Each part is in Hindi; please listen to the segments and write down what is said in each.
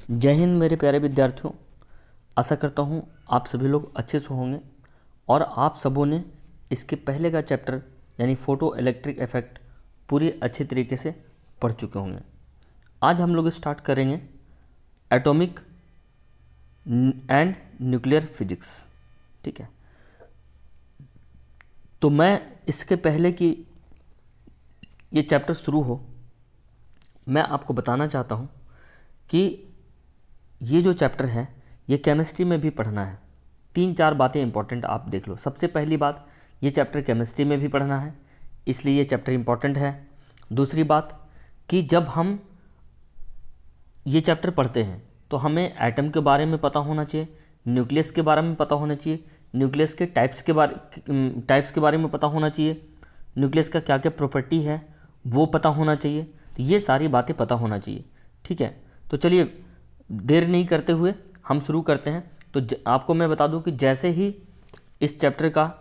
जय हिंद मेरे प्यारे विद्यार्थियों। आशा करता हूँ आप सभी लोग अच्छे से होंगे और आप सबों ने इसके पहले का चैप्टर यानी फोटो इलेक्ट्रिक इफेक्ट पूरी अच्छे तरीके से पढ़ चुके होंगे। आज हम लोग स्टार्ट करेंगे एटॉमिक एंड न्यूक्लियर फिजिक्स। ठीक है, तो मैं इसके पहले कि ये चैप्टर शुरू हो मैं आपको बताना चाहता हूँ कि ये जो चैप्टर है ये केमिस्ट्री में भी पढ़ना है। 3-4 बातें इंपॉर्टेंट आप देख लो। सबसे पहली बात, ये चैप्टर केमिस्ट्री में भी पढ़ना है इसलिए ये चैप्टर इंपॉर्टेंट है। दूसरी बात कि जब हम ये चैप्टर पढ़ते हैं तो हमें एटम के बारे में पता होना चाहिए, न्यूक्लियस के बारे में पता होना चाहिए, न्यूक्लियस के टाइप्स के बारे में पता होना चाहिए, न्यूक्लियस का क्या क्या प्रॉपर्टी है वो पता होना चाहिए। तो ये सारी बातें पता होना चाहिए। ठीक है, तो चलिए देर नहीं करते हुए हम शुरू करते हैं। तो आपको मैं बता दूं कि जैसे ही इस चैप्टर का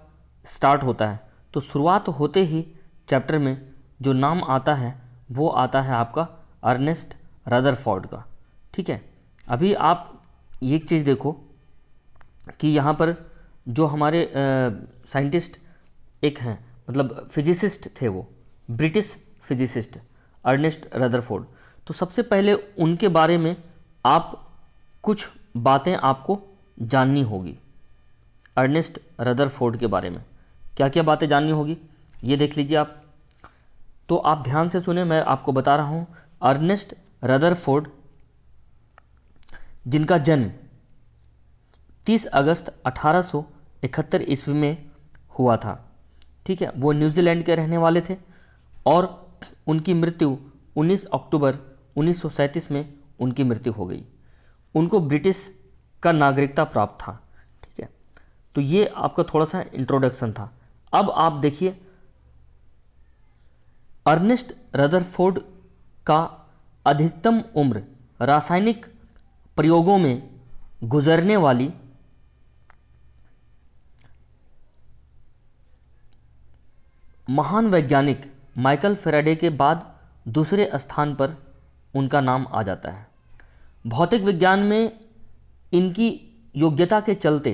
स्टार्ट होता है तो शुरुआत होते ही चैप्टर में जो नाम आता है वो आता है आपका अर्नेस्ट रदरफोर्ड का। ठीक है, अभी आप ये चीज़ देखो कि यहाँ पर जो हमारे साइंटिस्ट एक हैं, मतलब फिजिसिस्ट थे, वो ब्रिटिश फिजिसिस्ट अर्नेस्ट रदरफोर्ड। तो सबसे पहले उनके बारे में आप कुछ बातें आपको जाननी होगी। अर्नेस्ट रदरफोर्ड के बारे में क्या क्या बातें जाननी होगी ये देख लीजिए आप। तो आप ध्यान से सुने, मैं आपको बता रहा हूँ। अर्नेस्ट रदरफोर्ड जिनका जन्म 30 अगस्त 1871 ईस्वी में हुआ था। ठीक है, वो न्यूजीलैंड के रहने वाले थे और उनकी मृत्यु 19 अक्टूबर 1937 में उनकी मृत्यु हो गई। उनको ब्रिटिश का नागरिकता प्राप्त था। ठीक है, तो ये आपका थोड़ा सा इंट्रोडक्शन था। अब आप देखिए अर्नेस्ट रदरफोर्ड का अधिकतम उम्र रासायनिक प्रयोगों में गुजरने वाली महान वैज्ञानिक माइकल फैराडे के बाद दूसरे स्थान पर उनका नाम आ जाता है। भौतिक विज्ञान में इनकी योग्यता के चलते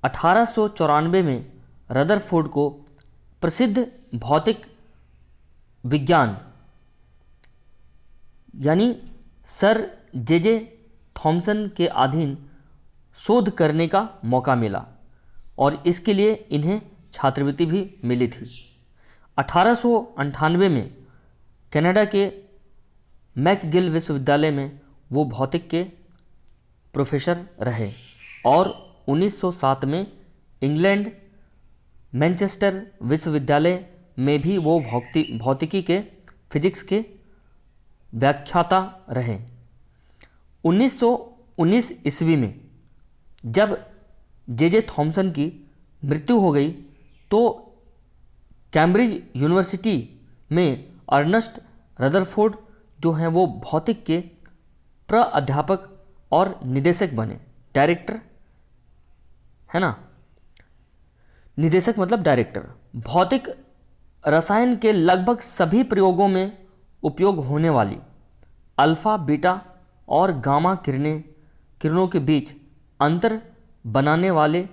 1894 में रदरफोर्ड को प्रसिद्ध भौतिक विज्ञान यानी सर जे थॉमसन के अधीन शोध करने का मौका मिला और इसके लिए इन्हें छात्रवृत्ति भी मिली थी। 1898 में कनाडा के मैकगिल विश्वविद्यालय में वो भौतिक के प्रोफेसर रहे और 1907 में इंग्लैंड मैनचेस्टर विश्वविद्यालय में भी वो भौतिकी के फिजिक्स के व्याख्याता रहे। 1919 ईस्वी में जब जे थॉमसन की मृत्यु हो गई तो कैम्ब्रिज यूनिवर्सिटी में अर्नेस्ट रदरफोर्ड जो हैं वो भौतिक के प्राध्यापक और निदेशक बने। डायरेक्टर है ना, निदेशक मतलब डायरेक्टर। भौतिक रसायन के लगभग सभी प्रयोगों में उपयोग होने वाली अल्फा, बीटा और गामा किरणों के बीच अंतर बनाने वाले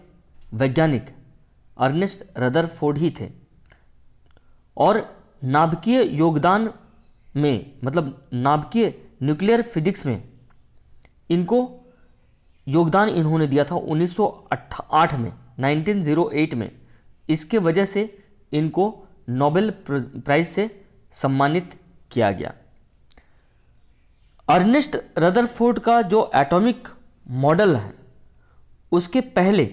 वैज्ञानिक अर्नेस्ट रदरफोर्ड ही थे और नाभिकीय योगदान में, मतलब नाभिकीय न्यूक्लियर फिजिक्स में इनको योगदान इन्होंने दिया था 1908 में, 1908 में। इसके वजह से इनको नोबेल प्राइज से सम्मानित किया गया। अर्नेस्ट रदरफोर्ड का जो एटॉमिक मॉडल है उसके पहले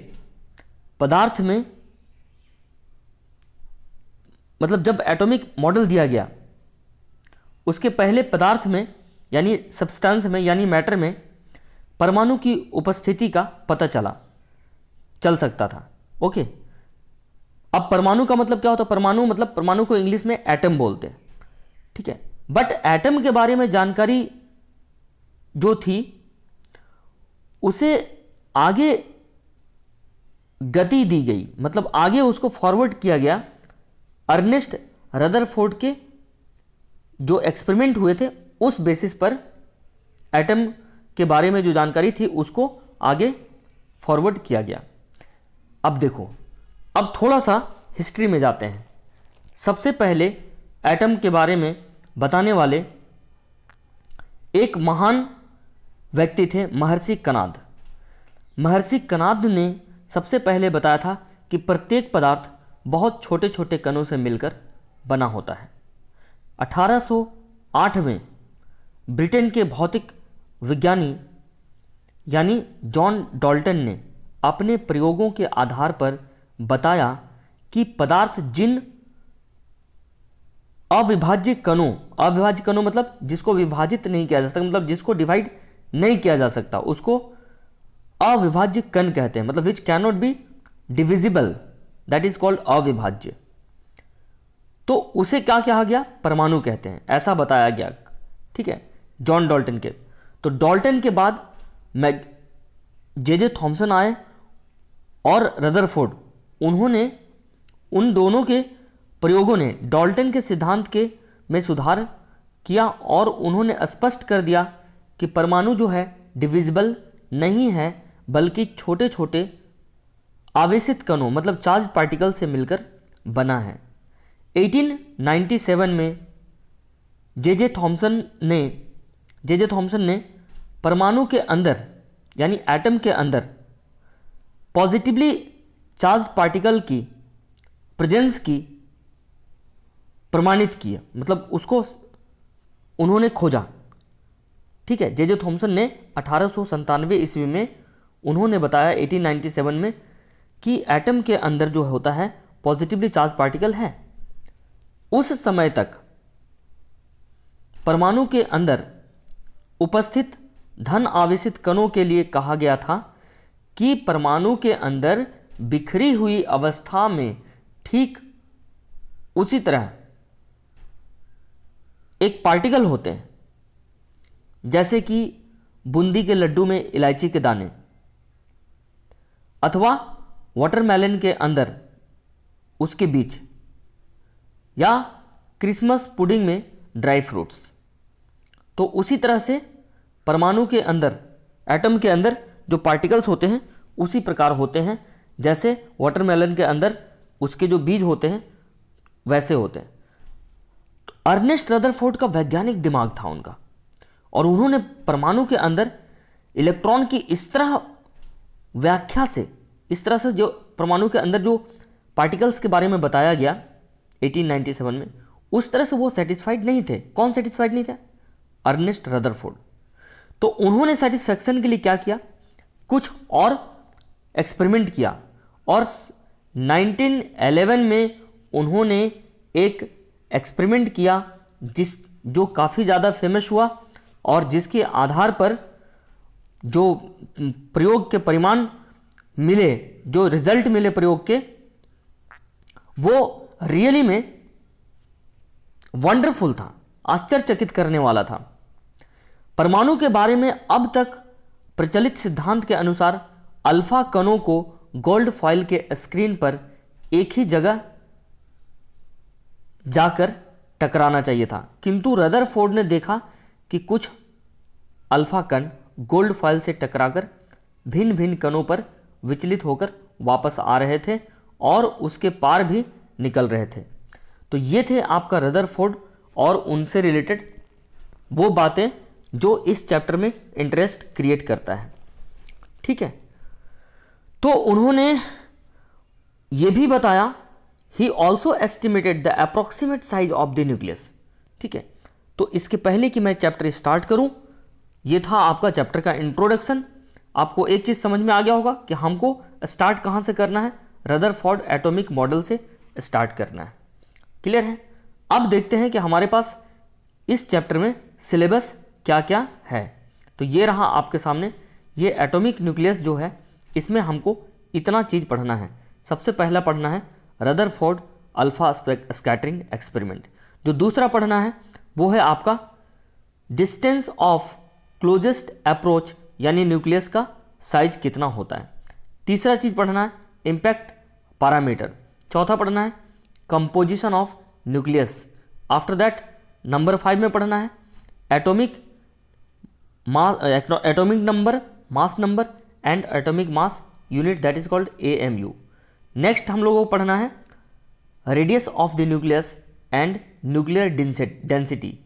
पदार्थ में, मतलब जब एटॉमिक मॉडल दिया गया उसके पहले पदार्थ में यानी सब्सटेंस में यानी मैटर में परमाणु की उपस्थिति का पता चल सकता था। ओके, अब परमाणु का मतलब क्या होता है? परमाणु मतलब परमाणु को इंग्लिश में एटम बोलते हैं। ठीक है, बट एटम के बारे में जानकारी जो थी उसे आगे गति दी गई, मतलब आगे उसको फॉरवर्ड किया गया अर्नेस्ट रदरफोर्ड के जो एक्सपेरिमेंट हुए थे उस बेसिस पर एटम के बारे में जो जानकारी थी उसको आगे फॉरवर्ड किया गया। अब देखो, अब थोड़ा सा हिस्ट्री में जाते हैं। सबसे पहले एटम के बारे में बताने वाले एक महान व्यक्ति थे महर्षि कणाद। महर्षि कणाद ने सबसे पहले बताया था कि प्रत्येक पदार्थ बहुत छोटे छोटे कणों से मिलकर बना होता है। 1808 में ब्रिटेन के भौतिक विज्ञानी यानी जॉन डाल्टन ने अपने प्रयोगों के आधार पर बताया कि पदार्थ जिन अविभाज्य कणों मतलब जिसको विभाजित नहीं किया जा सकता, मतलब जिसको डिवाइड नहीं किया जा सकता, उसको अविभाज्य कण कहते हैं। मतलब which can not be divisible, that is called अविभाज्य। तो उसे क्या कहा गया? परमाणु कहते हैं, ऐसा बताया गया। ठीक है, जॉन डाल्टन के। तो डाल्टन के बाद जे थॉमसन आए और रदरफोर्ड। उन्होंने, उन दोनों के प्रयोगों ने डाल्टन के सिद्धांत के में सुधार किया और उन्होंने स्पष्ट कर दिया कि परमाणु जो है डिविजिबल नहीं है, बल्कि छोटे छोटे आवेशित कणों मतलब चार्ज पार्टिकल से मिलकर बना है। 1897 में जे थॉमसन ने परमाणु के अंदर यानी एटम के अंदर पॉजिटिवली चार्ज पार्टिकल की प्रेजेंस की प्रमाणित किया, मतलब उसको उन्होंने खोजा। ठीक है, जे थॉमसन ने 1897 ईस्वी में उन्होंने बताया 1897 में कि एटम के अंदर जो होता है पॉजिटिवली चार्ज पार्टिकल है। उस समय तक परमाणु के अंदर उपस्थित धन आवेशित कणों के लिए कहा गया था कि परमाणु के अंदर बिखरी हुई अवस्था में ठीक उसी तरह एक पार्टिकल होते हैं, जैसे कि बूंदी के लड्डू में इलायची के दाने, अथवा वाटरमेलन के अंदर उसके बीज, या क्रिसमस पुडिंग में ड्राई फ्रूट्स। तो उसी तरह से परमाणु के अंदर, एटम के अंदर जो पार्टिकल्स होते हैं उसी प्रकार होते हैं, जैसे वाटरमेलन के अंदर उसके जो बीज होते हैं वैसे होते हैं। तो अर्नेस्ट रदरफोर्ड का वैज्ञानिक दिमाग था उनका, और उन्होंने परमाणु के अंदर इलेक्ट्रॉन की इस तरह व्याख्या से, इस तरह से जो परमाणु के अंदर जो पार्टिकल्स के बारे में बताया गया 1897 में, उस तरह से वो सेटिस्फाइड नहीं थे। कौन सेटिस्फाइड नहीं थे? Ernest Rutherford. तो उन्होंने सेटिस्फैक्शन के लिए क्या किया? कुछ और एक्सपेरिमेंट किया, और 1911 में उन्होंने एक एक्सपेरिमेंट किया जो काफ़ी ज़्यादा फेमस हुआ, और जिसके आधार पर जो प्रयोग के परिणाम मिले, जो रिजल्ट मिले प्रयोग के, वो रियली में वंडरफुल था, आश्चर्यचकित करने वाला था। परमाणु के बारे में अब तक प्रचलित सिद्धांत के अनुसार अल्फा कणों को गोल्ड फॉइल के स्क्रीन पर एक ही जगह जाकर टकराना चाहिए था, किंतु रदरफोर्ड ने देखा कि कुछ अल्फा कण गोल्ड फॉइल से टकराकर भिन्न भिन्न कणों पर विचलित होकर वापस आ रहे थे और उसके पार भी निकल रहे थे। तो ये थे आपका रदरफोर्ड और उनसे रिलेटेड वो बातें जो इस चैप्टर में इंटरेस्ट क्रिएट करता है। ठीक है, तो उन्होंने ये भी बताया, he also estimated the approximate size of the nucleus. ठीक है, तो इसके पहले कि मैं चैप्टर स्टार्ट करूं, ये था आपका चैप्टर का इंट्रोडक्शन। आपको एक चीज़ समझ में आ गया होगा कि हमको स्टार्ट कहाँ से करना है, रदरफोर्ड एटॉमिक मॉडल से स्टार्ट करना है। क्लियर है? अब देखते हैं कि हमारे पास इस चैप्टर में सिलेबस क्या क्या है। तो ये रहा आपके सामने, ये एटॉमिक न्यूक्लियस जो है, इसमें हमको इतना चीज़ पढ़ना है। सबसे पहला पढ़ना है रदरफोर्ड अल्फा स्कैटरिंग एक्सपेरिमेंट। जो दूसरा पढ़ना है वो है आपका डिस्टेंस ऑफ क्लोजेस्ट अप्रोच, यानी न्यूक्लियस का साइज कितना होता है। तीसरा चीज़ पढ़ना है इम्पैक्ट पैरामीटर। चौथा पढ़ना है composition of nucleus. After that number 5 में पढ़ना है atomic atomic number, mass number and atomic mass unit, that is called AMU। Next हम लोगों को पढ़ना है radius of the nucleus and nuclear density.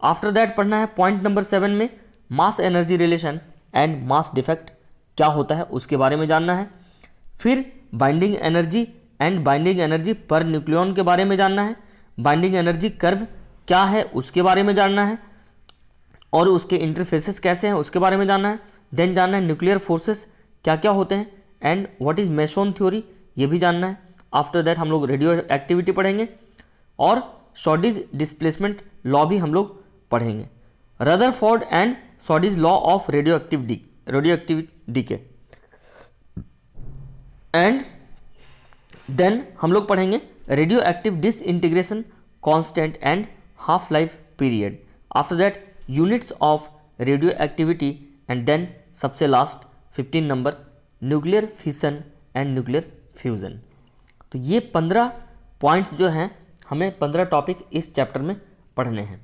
After that पढ़ना है पॉइंट नंबर 7 में mass energy relation and mass defect क्या होता है उसके बारे में जानना है। फिर binding energy and binding energy per nucleon के बारे में जानना है। बाइंडिंग एनर्जी कर्व क्या है उसके बारे में जानना है और उसके इंटरफेसेस कैसे हैं उसके बारे में जानना है। देन जानना है न्यूक्लियर फोर्सेस क्या क्या होते हैं and what is meson theory, ये भी जानना है। आफ्टर दैट हम लोग रेडियो एक्टिविटी पढ़ेंगे और शॉर्डिज डिस्प्लेसमेंट लॉ भी हम लोग पढ़ेंगे, Rutherford and Soddy's law of radioactive decay. And then हम लोग पढ़ेंगे radioactive disintegration constant and half life period. After that units of radioactivity and then सबसे last 15 number nuclear fission and nuclear fusion. तो ये 15 पॉइंट्स जो हैं हमें 15 टॉपिक इस चैप्टर में पढ़ने हैं।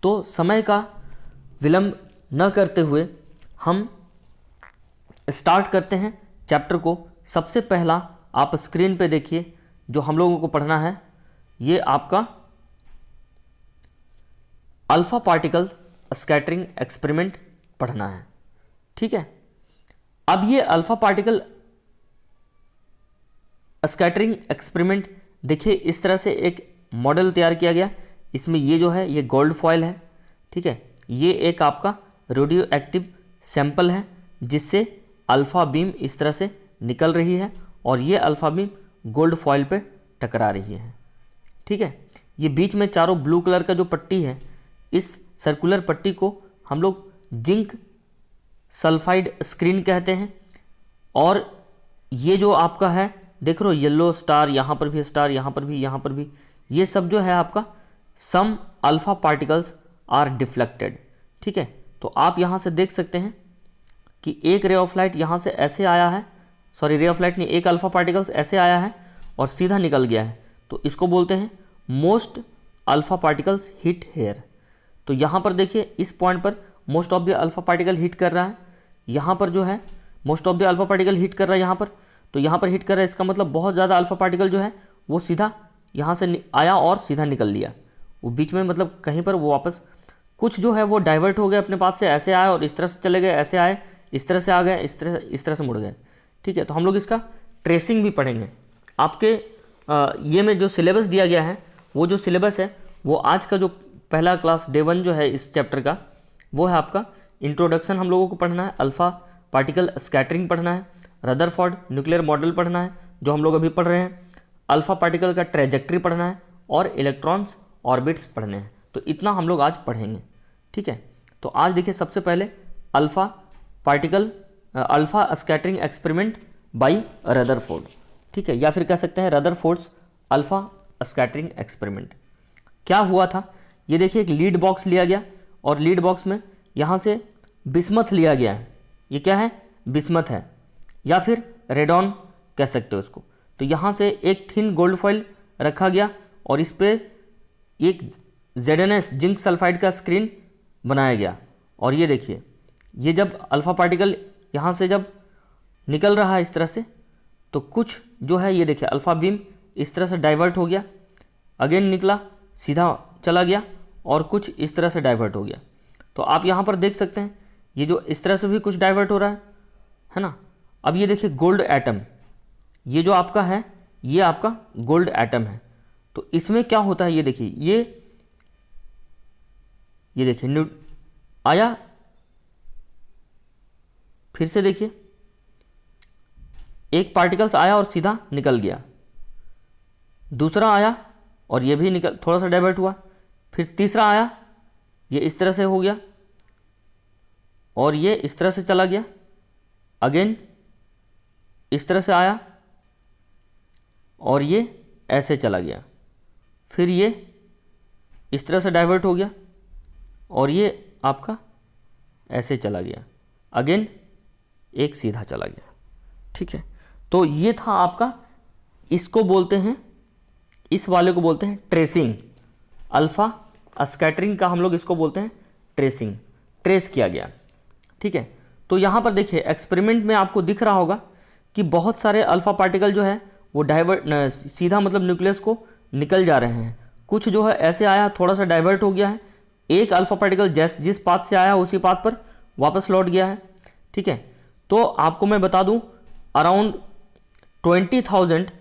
तो समय का विलंब न करते हुए हम स्टार्ट करते हैं चैप्टर को। सबसे पहला आप स्क्रीन पे देखिए जो हम लोगों को पढ़ना है, ये आपका अल्फा पार्टिकल स्कैटरिंग एक्सपेरिमेंट पढ़ना है, ठीक है। अब ये अल्फा पार्टिकल स्कैटरिंग एक्सपेरिमेंट देखिए, इस तरह से एक मॉडल तैयार किया गया। इसमें ये जो है ये गोल्ड फॉयल है, ठीक है। ये एक आपका रेडियो एक्टिव सैंपल है जिससे अल्फा बीम इस तरह से निकल रही है और ये अल्फा बीम गोल्ड फॉयल पे टकरा रही है, ठीक है। ये बीच में चारों ब्लू कलर का जो पट्टी है, इस सर्कुलर पट्टी को हम लोग जिंक सल्फाइड स्क्रीन कहते हैं। और ये जो आपका है देख रहे हो येलो स्टार, यहाँ पर भी स्टार, यहाँ पर भी, यहाँ पर भी, ये सब जो है आपका सम अल्फा पार्टिकल्स आर डिफ्लेक्टेड, ठीक है। तो आप यहाँ से देख सकते हैं कि एक रे ऑफ लाइट यहाँ से ऐसे आया है, सॉरी रे ऑफ लाइट नहीं, एक अल्फा पार्टिकल्स ऐसे आया है और सीधा निकल गया है, तो इसको बोलते हैं most alpha particles hit here. तो यहाँ पर देखिए इस पॉइंट पर most of the alpha particle hit कर रहा है, यहाँ पर जो है most of the alpha particle hit कर रहा है यहाँ पर, तो यहाँ पर हिट कर रहा है, इसका मतलब बहुत ज़्यादा अल्फा पार्टिकल जो है वो सीधा यहाँ से आया और सीधा निकल लिया। वो बीच में मतलब कहीं पर वो वापस कुछ जो है वो डाइवर्ट हो गए अपने पास से, ऐसे आए और इस तरह से चले गए, ऐसे आए इस तरह से आ गए, इस तरह से मुड़ गए, ठीक है। तो हम लोग इसका ट्रेसिंग भी पढ़ेंगे। आपके ये में जो सिलेबस दिया गया है, वो जो सिलेबस है वो आज का जो पहला क्लास डे 1 जो है इस चैप्टर का, वो है आपका इंट्रोडक्शन हम लोगों को पढ़ना है, अल्फा पार्टिकल स्कैटरिंग पढ़ना है, रदरफोर्ड न्यूक्लियर मॉडल पढ़ना है जो हम लोग अभी पढ़ रहे हैं, अल्फा पार्टिकल का ट्रेजेक्ट्री पढ़ना है और इलेक्ट्रॉन्स ऑर्बिट्स पढ़ने हैं। तो इतना हम लोग आज पढ़ेंगे, ठीक है। तो आज देखिए सबसे पहले alpha scattering experiment by Rutherford, ठीक है, या फिर कह सकते हैं रदरफोर्ड्स अल्फा स्कैटरिंग एक्सपेरिमेंट। क्या हुआ था, ये देखिए एक लीड बॉक्स लिया गया और लीड बॉक्स में यहाँ से बिस्मथ लिया गया है, ये क्या है बिस्मथ है या फिर रेडॉन कह सकते हो इसको। तो यहाँ से एक थिन गोल्ड फॉइल रखा गया और इस पर एक ZnS जिंक सल्फाइड का स्क्रीन बनाया गया। और ये देखिए ये जब अल्फा पार्टिकल यहाँ से जब निकल रहा है इस तरह से, तो कुछ जो है ये देखिए अल्फा बीम इस तरह से डाइवर्ट हो गया, अगेन निकला सीधा चला गया और कुछ इस तरह से डाइवर्ट हो गया। तो आप यहाँ पर देख सकते हैं ये जो इस तरह से भी कुछ डाइवर्ट हो रहा है ना। अब ये देखिए गोल्ड एटम, ये जो आपका है ये आपका गोल्ड एटम है। तो इसमें क्या होता है ये देखिए, ये देखिए आया, फिर से देखिए एक पार्टिकल्स आया और सीधा निकल गया, दूसरा आया और ये भी निकल थोड़ा सा डाइवर्ट हुआ, फिर तीसरा आया ये इस तरह से हो गया और ये इस तरह से चला गया, अगेन इस तरह से आया और ये ऐसे चला गया, फिर ये इस तरह से डाइवर्ट हो गया और ये आपका ऐसे चला गया, अगेन एक सीधा चला गया, ठीक है। तो ये था आपका, इसको बोलते हैं, इस वाले को बोलते हैं ट्रेसिंग, अल्फा स्कैटरिंग का हम लोग इसको बोलते हैं ट्रेसिंग, ट्रेस किया गया, ठीक है। तो यहाँ पर देखिए एक्सपेरिमेंट में आपको दिख रहा होगा कि बहुत सारे अल्फा पार्टिकल जो है वो डाइवर्ट सीधा मतलब न्यूक्लियस को निकल जा रहे हैं। कुछ जो है ऐसे आया थोड़ा सा डाइवर्ट हो गया है, एक अल्फा पार्टिकल जिस पाथ से आया उसी पाथ पर वापस लौट गया है। ठीक है, तो आपको मैं बता दूं अराउंड 20,000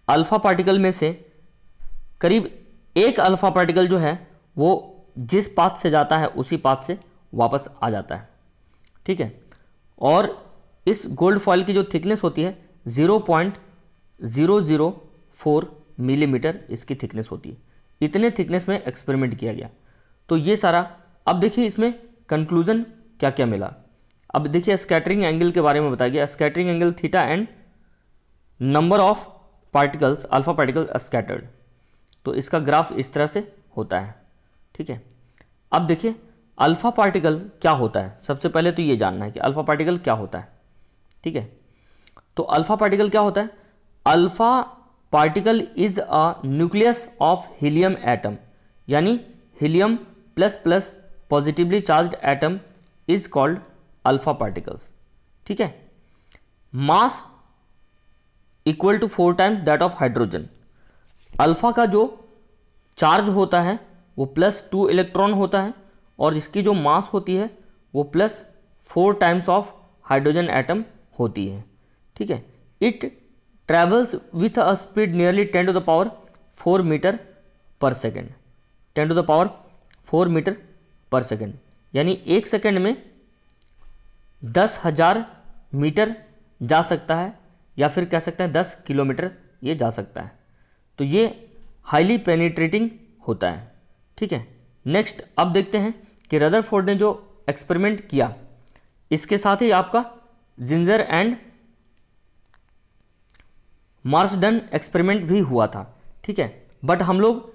अल्फा पार्टिकल में से करीब एक अल्फा पार्टिकल जो है वो जिस पाथ से जाता है उसी पाथ से वापस आ जाता है। ठीक है, और इस गोल्ड फॉइल की जो थिकनेस होती है 0.004 मिलीमीटर इसकी थिकनेस होती है। इतने थिकनेस में एक्सपेरिमेंट किया गया। तो ये सारा, अब देखिए इसमें कंक्लूजन क्या क्या मिला। अब देखिए स्कैटरिंग एंगल के बारे में बताया गया, scattering angle theta and number of particles alpha particle scattered. तो इसका ग्राफ इस तरह से होता है। ठीक है, अब देखिए अल्फा पार्टिकल क्या होता है। सबसे पहले तो ये जानना है कि अल्फा पार्टिकल क्या होता है। ठीक है, तो अल्फा पार्टिकल क्या होता है। Alpha particle is a nucleus of helium atom, यानी helium plus plus positively charged atom is called alpha particles. ठीक है, mass equal to 4 times that of hydrogen. Alpha का जो चार्ज होता है वो +2 इलेक्ट्रॉन होता है और इसकी जो मास होती है वो +4 टाइम्स ऑफ हाइड्रोजन एटम होती है। ठीक है, it travels with a speed nearly 10⁴ metre per second. 10⁴ metre per second, यानी एक सेकेंड में 10,000 मीटर जा सकता है, या फिर कह सकते हैं 10 किलोमीटर ये जा सकता है। तो ये हाईली पेनिट्रेटिंग होता है। ठीक है, नेक्स्ट अब देखते हैं कि रदरफोर्ड ने जो एक्सपेरिमेंट किया इसके साथ ही आपका जिंजर एंड मार्सडन एक्सपेरिमेंट भी हुआ था। ठीक है, बट हम लोग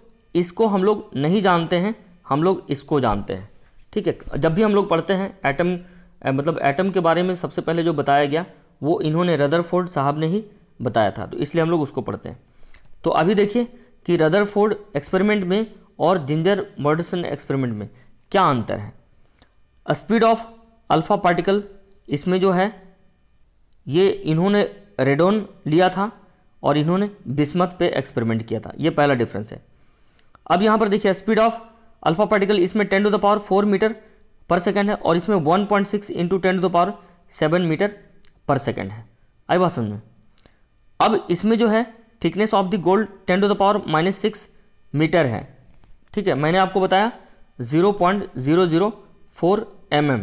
नहीं जानते हैं, हम लोग इसको जानते हैं। ठीक है, जब भी हम लोग पढ़ते हैं एटम मतलब एटम के बारे में सबसे पहले जो बताया गया वो इन्होंने रदरफोर्ड साहब ने ही बताया था, तो इसलिए हम लोग उसको पढ़ते हैं। तो अभी देखिए कि रदरफोर्ड एक्सपेरिमेंट में और जिंजर मर्डसन एक्सपेरिमेंट में क्या अंतर है। स्पीड ऑफ अल्फा पार्टिकल, इसमें जो है ये इन्होंने रेडोन लिया था और इन्होंने बिस्मथ पे एक्सपेरिमेंट किया था, ये पहला डिफरेंस है। अब यहाँ पर देखिए स्पीड ऑफ अल्फा पार्टिकल, इसमें 10⁴ मीटर पर सेकेंड है और इसमें 1.6 इंटू 10⁷ मीटर पर सेकेंड है। आई बात समझ में। अब इसमें जो है thickness of the gold 10⁻⁻6 metre है। ठीक है, मैंने आपको बताया 0.004 mm।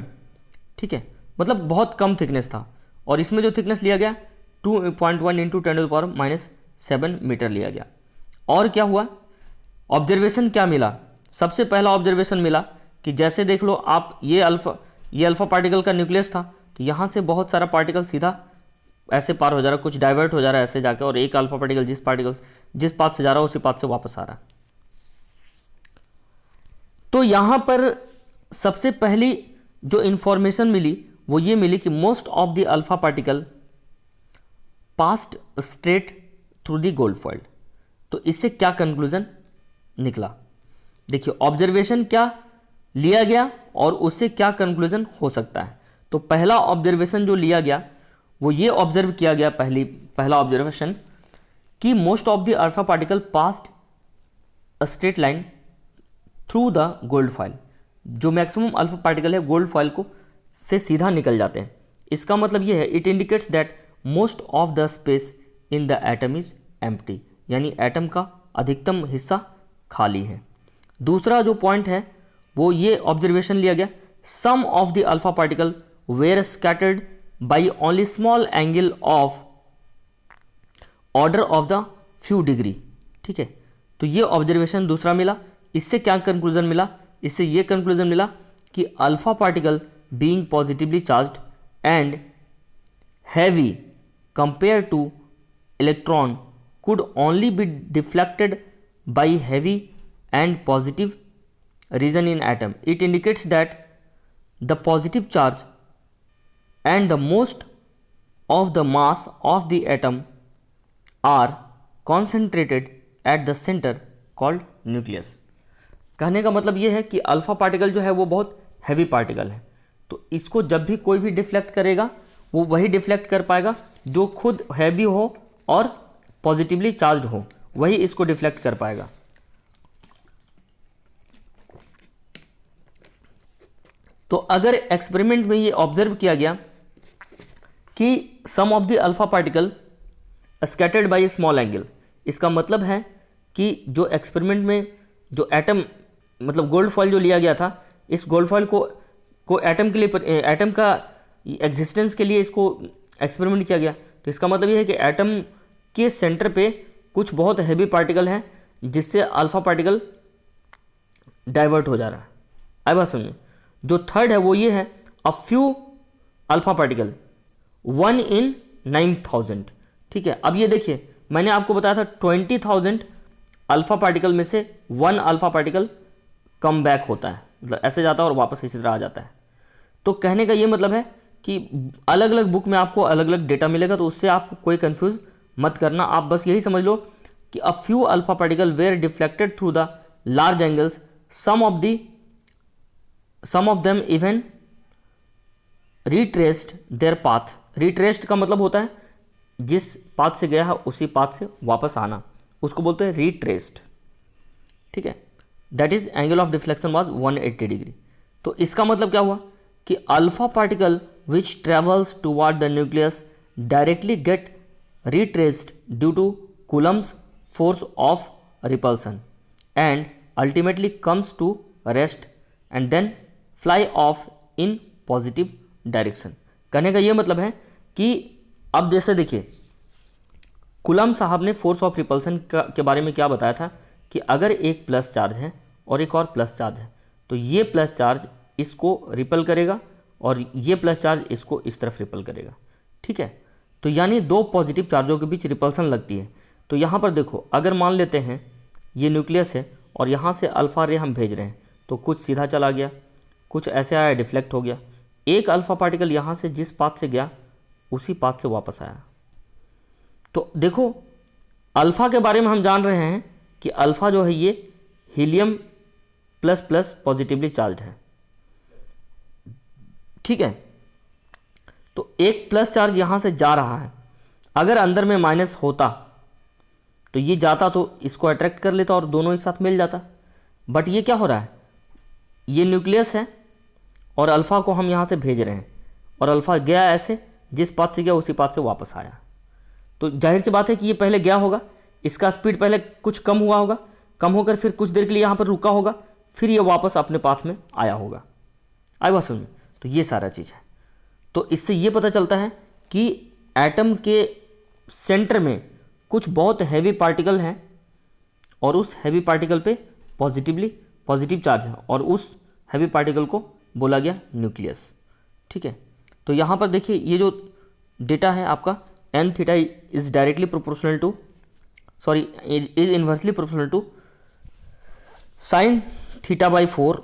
ठीक है, मतलब बहुत कम थिकनेस था। और इसमें जो थिकनेस लिया गया 2.1 इंटू 10⁻⁷ मीटर लिया गया। और क्या हुआ, ऑब्जर्वेशन क्या मिला। सबसे पहला ऑब्जर्वेशन मिला कि जैसे देख लो आप ये अल्फा पार्टिकल का न्यूक्लियस था, तो यहाँ से बहुत सारा पार्टिकल सीधा ऐसे पार हो जा रहा है, कुछ डाइवर्ट हो जा रहा है ऐसे जाके, और एक अल्फा पार्टिकल जिस पाथ से जा रहा है उसी पाथ से वापस आ रहा है। तो यहाँ पर सबसे पहली जो इंफॉर्मेशन मिली वो ये मिली कि most of the alpha particle passed straight through the gold foil. तो इससे क्या कंक्लूजन निकला, देखिए ऑब्जर्वेशन क्या लिया गया और उससे क्या कंक्लूजन हो सकता है। तो पहला ऑब्जर्वेशन जो लिया गया वो ये ऑब्जर्व किया गया, पहला ऑब्जर्वेशन कि most of the alpha particle passed a straight line through the gold foil. जो मैक्सिमम अल्फा पार्टिकल है गोल्ड फॉइल को से सीधा निकल जाते हैं। इसका मतलब ये है it indicates that most of the space in the atom is empty, यानी एटम का अधिकतम हिस्सा खाली है। दूसरा जो पॉइंट है वो ये ऑब्जर्वेशन लिया गया, some of the alpha particle were scattered by only small angle of order of the few degree. ठीक है, तो ये ऑब्जर्वेशन दूसरा मिला। इससे क्या कंक्लूजन मिला, इससे ये कंक्लूजन मिला कि alpha particle being positively charged and heavy compare two electron could only be deflected by heavy and positive region in atom. It indicates that the positive charge and the most of the mass of the atom are concentrated at the center called nucleus. कहने का मतलब ये है कि अल्फा पार्टिकल जो है वो बहुत हैवी पार्टिकल है, तो इसको जब भी कोई भी डिफ्लेक्ट करेगा वो वही डिफ्लेक्ट कर पाएगा जो खुद हैवी हो और पॉजिटिवली चार्ज्ड हो, वही इसको डिफ्लेक्ट कर पाएगा। तो अगर एक्सपेरिमेंट में ये ऑब्जर्व किया गया कि some of the alpha particle scattered by a small angle, इसका मतलब है कि जो एक्सपेरिमेंट में जो एटम मतलब गोल्ड फॉइल जो लिया गया था, इस गोल्ड फॉइल को एटम के लिए, एटम का एग्जिस्टेंस के लिए इसको एक्सपेरिमेंट किया गया। तो इसका मतलब ये है कि एटम के सेंटर पे कुछ बहुत हैवी पार्टिकल है जिससे अल्फा पार्टिकल डाइवर्ट हो जा रहा है। आई बात समझ। जो थर्ड है वो ये है, अ फ्यू अल्फा पार्टिकल 1 in 9,000। ठीक है, अब ये देखिए मैंने आपको बताया था 20,000 अल्फा पार्टिकल में से 1 अल्फा पार्टिकल कम बैक होता है, मतलब ऐसे जाता है और वापस इसी तरह आ जाता है। तो कहने का ये मतलब है कि अलग अलग बुक में आपको अलग अलग डेटा मिलेगा, तो उससे आप कोई कंफ्यूज मत करना। आप बस यही समझ लो कि a few alpha particle were deflected through the large angles, some of them even retraced their path. Retraced का मतलब होता है जिस पाथ से गया है उसी पाथ से वापस आना, उसको बोलते हैं रिट्रेस्ड। ठीक है, that is angle of deflection was 180 degree. तो इसका मतलब क्या हुआ कि alpha particle which travels toward the nucleus directly get retraced due to Coulomb's force of repulsion and ultimately comes to rest and then fly off in positive direction. कहने का ये मतलब है कि अब जैसे देखिए कूलम साहब ने फोर्स ऑफ रिपल्सन के बारे में क्या बताया था कि अगर एक प्लस चार्ज है और एक और प्लस चार्ज है तो ये प्लस चार्ज इसको रिपल करेगा और ये प्लस चार्ज इसको इस तरफ रिपल करेगा। ठीक है, तो यानी दो पॉजिटिव चार्जों के बीच रिपल्सन लगती है। तो यहाँ पर देखो अगर मान लेते हैं ये न्यूक्लियस है और यहाँ से अल्फा रे हम भेज रहे हैं, तो कुछ सीधा चला गया, कुछ ऐसे आया डिफ्लेक्ट हो गया। एक अल्फा पार्टिकल यहाँ से जिस पाथ से गया उसी पाथ से वापस आया। तो देखो अल्फा के बारे में हम जान रहे हैं कि अल्फा जो है ये helium plus plus positively charge है। ठीक है, तो एक प्लस चार्ज यहाँ से जा रहा है, अगर अंदर में माइनस होता तो ये जाता तो इसको अट्रैक्ट कर लेता और दोनों एक साथ मिल जाता। बट ये क्या हो रहा है, ये न्यूक्लियस है और अल्फ़ा को हम यहाँ से भेज रहे हैं और अल्फ़ा गया ऐसे, जिस पाथ से गया उसी पाथ से वापस आया। तो जाहिर सी बात है कि ये पहले गया होगा, इसका स्पीड पहले कुछ कम हुआ होगा, कम होकर फिर कुछ देर के लिए यहाँ पर रुका होगा, फिर ये वापस अपने पाथ में आया होगा। आई बात समझ। तो ये सारा चीज़ है। तो इससे ये पता चलता है कि एटम के सेंटर में कुछ बहुत हैवी पार्टिकल हैं और उस हैवी पार्टिकल पे पॉजिटिव चार्ज है और उस हैवी पार्टिकल को बोला गया न्यूक्लियस। ठीक है, तो यहाँ पर देखिए ये जो डेटा है आपका N theta is directly proportional to is inversely proportional to sine theta by 4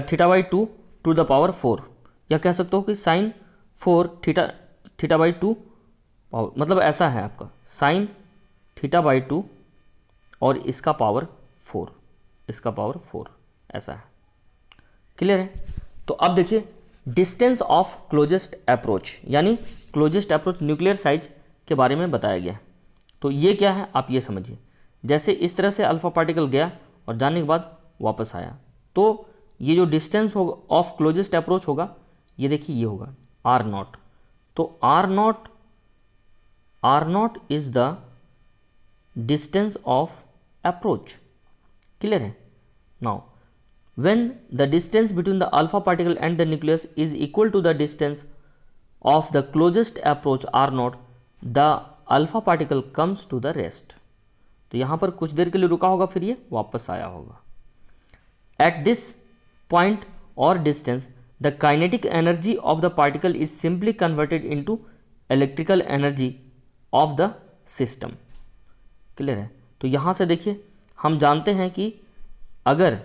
theta by 2 to the power 4, या कह सकते हो कि साइन 4 थीटा बाई 2 पावर, मतलब ऐसा है आपका साइन थीटा बाई 2 और इसका पावर 4 ऐसा है। क्लियर है। तो अब देखिए डिस्टेंस ऑफ क्लोजेस्ट अप्रोच, यानी क्लोजेस्ट अप्रोच न्यूक्लियर साइज के बारे में बताया गया। तो ये क्या है आप ये समझिए, जैसे इस तरह से अल्फा पार्टिकल गया और जाने के बाद वापस आया, तो ये जो डिस्टेंस होगा ऑफ क्लोजेस्ट अप्रोच होगा, ये देखिए ये होगा R0। तो R0 is the distance of approach. Clear है। Now when the distance between the alpha particle and the nucleus is equal to the distance of the closest approach R0, the alpha particle comes to the rest। तो यहाँ पर कुछ देर के लिए रुका होगा, फिर ये वापस आया होगा। At this point or distance, the kinetic energy of the particle is simply converted into electrical energy of the system। Clear है। तो यहाँ से देखिए हम जानते हैं कि अगर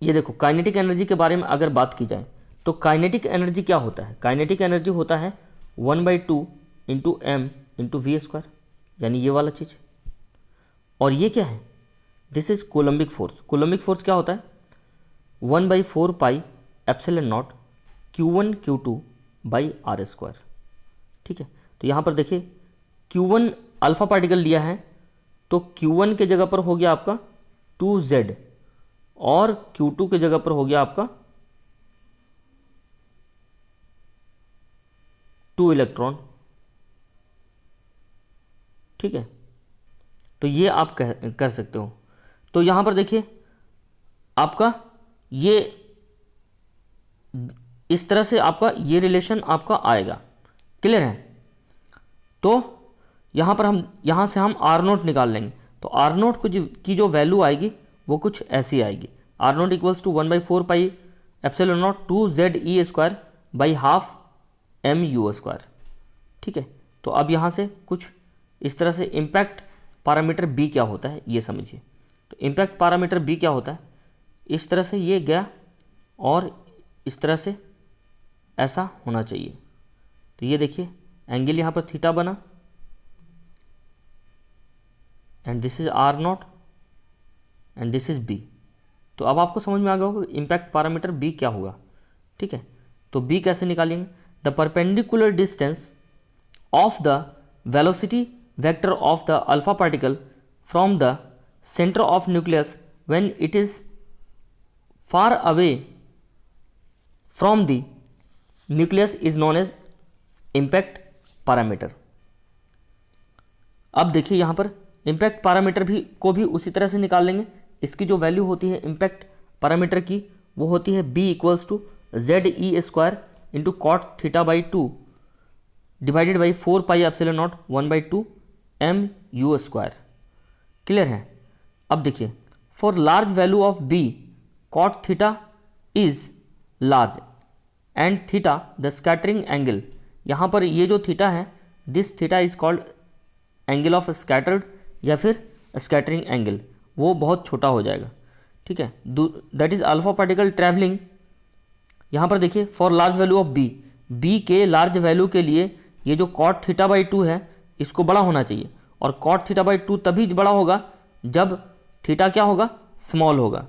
ये देखो काइनेटिक एनर्जी के बारे में अगर बात की जाए तो काइनेटिक एनर्जी क्या होता है, काइनेटिक एनर्जी होता है 1/2 into m into v square, यानी ये वाला चीज़। और ये क्या है, this is Coulombic force. Coulombic force क्या होता है, 1/4 pi epsilon naught Q1 Q2 by r square. ठीक है, तो यहाँ पर देखिए Q1 अल्फा पार्टिकल लिया है तो Q1 के जगह पर हो गया आपका 2Z और Q2 के जगह पर हो गया आपका 2 इलेक्ट्रॉन। ठीक है, तो ये आप कर सकते हो। तो यहाँ पर देखिए आपका ये इस तरह से आपका ये रिलेशन आपका आएगा। क्लियर है? तो यहाँ पर हम यहाँ से हम आर नोट निकाल लेंगे। तो आर नोट की जो वैल्यू आएगी वो कुछ ऐसी आएगी, r naught equals to 1/4 pi epsilon naught 2ZE square by half MU square. ठीक है, तो अब यहाँ से कुछ इस तरह से इम्पैक्ट पैरामीटर B क्या होता है ये समझिए। तो इम्पैक्ट पैरामीटर B क्या होता है, इस तरह से ये गया और इस तरह से ऐसा होना चाहिए। तो ये देखिए एंगल यहाँ पर थीटा बना and this is r naught and this is B। तो अब आपको समझ में आ गया होगा इम्पैक्ट पैरामीटर B क्या होगा। ठीक है, तो B कैसे निकालेंगे, the perpendicular distance of the velocity vector of the alpha particle from the centre of nucleus when it is far away from the nucleus is known as impact parameter. अब देखिए यहाँ पर इम्पैक्ट पैरामीटर को भी उसी तरह से निकाल लेंगे। इसकी जो वैल्यू होती है इम्पैक्ट पैरामीटर की वो होती है B equals to ZE square into cot theta by 2 divided by 4 pi epsilon naught 1/2 MU square. Clear है? अब देखिए for large value of B cot theta is large and theta the scattering angle. यहाँ पर ये जो थीटा है this theta is called angle of scattered या फिर स्कैटरिंग एंगल, वो बहुत छोटा हो जाएगा। ठीक है, that is alpha particle travelling. यहाँ पर देखिए for large value of B के लार्ज वैल्यू के लिए ये जो कॉट थीटा बाई 2 है इसको बड़ा होना चाहिए और कॉट थीटा बाई 2 तभी बड़ा होगा जब थीटा क्या होगा, स्मॉल होगा।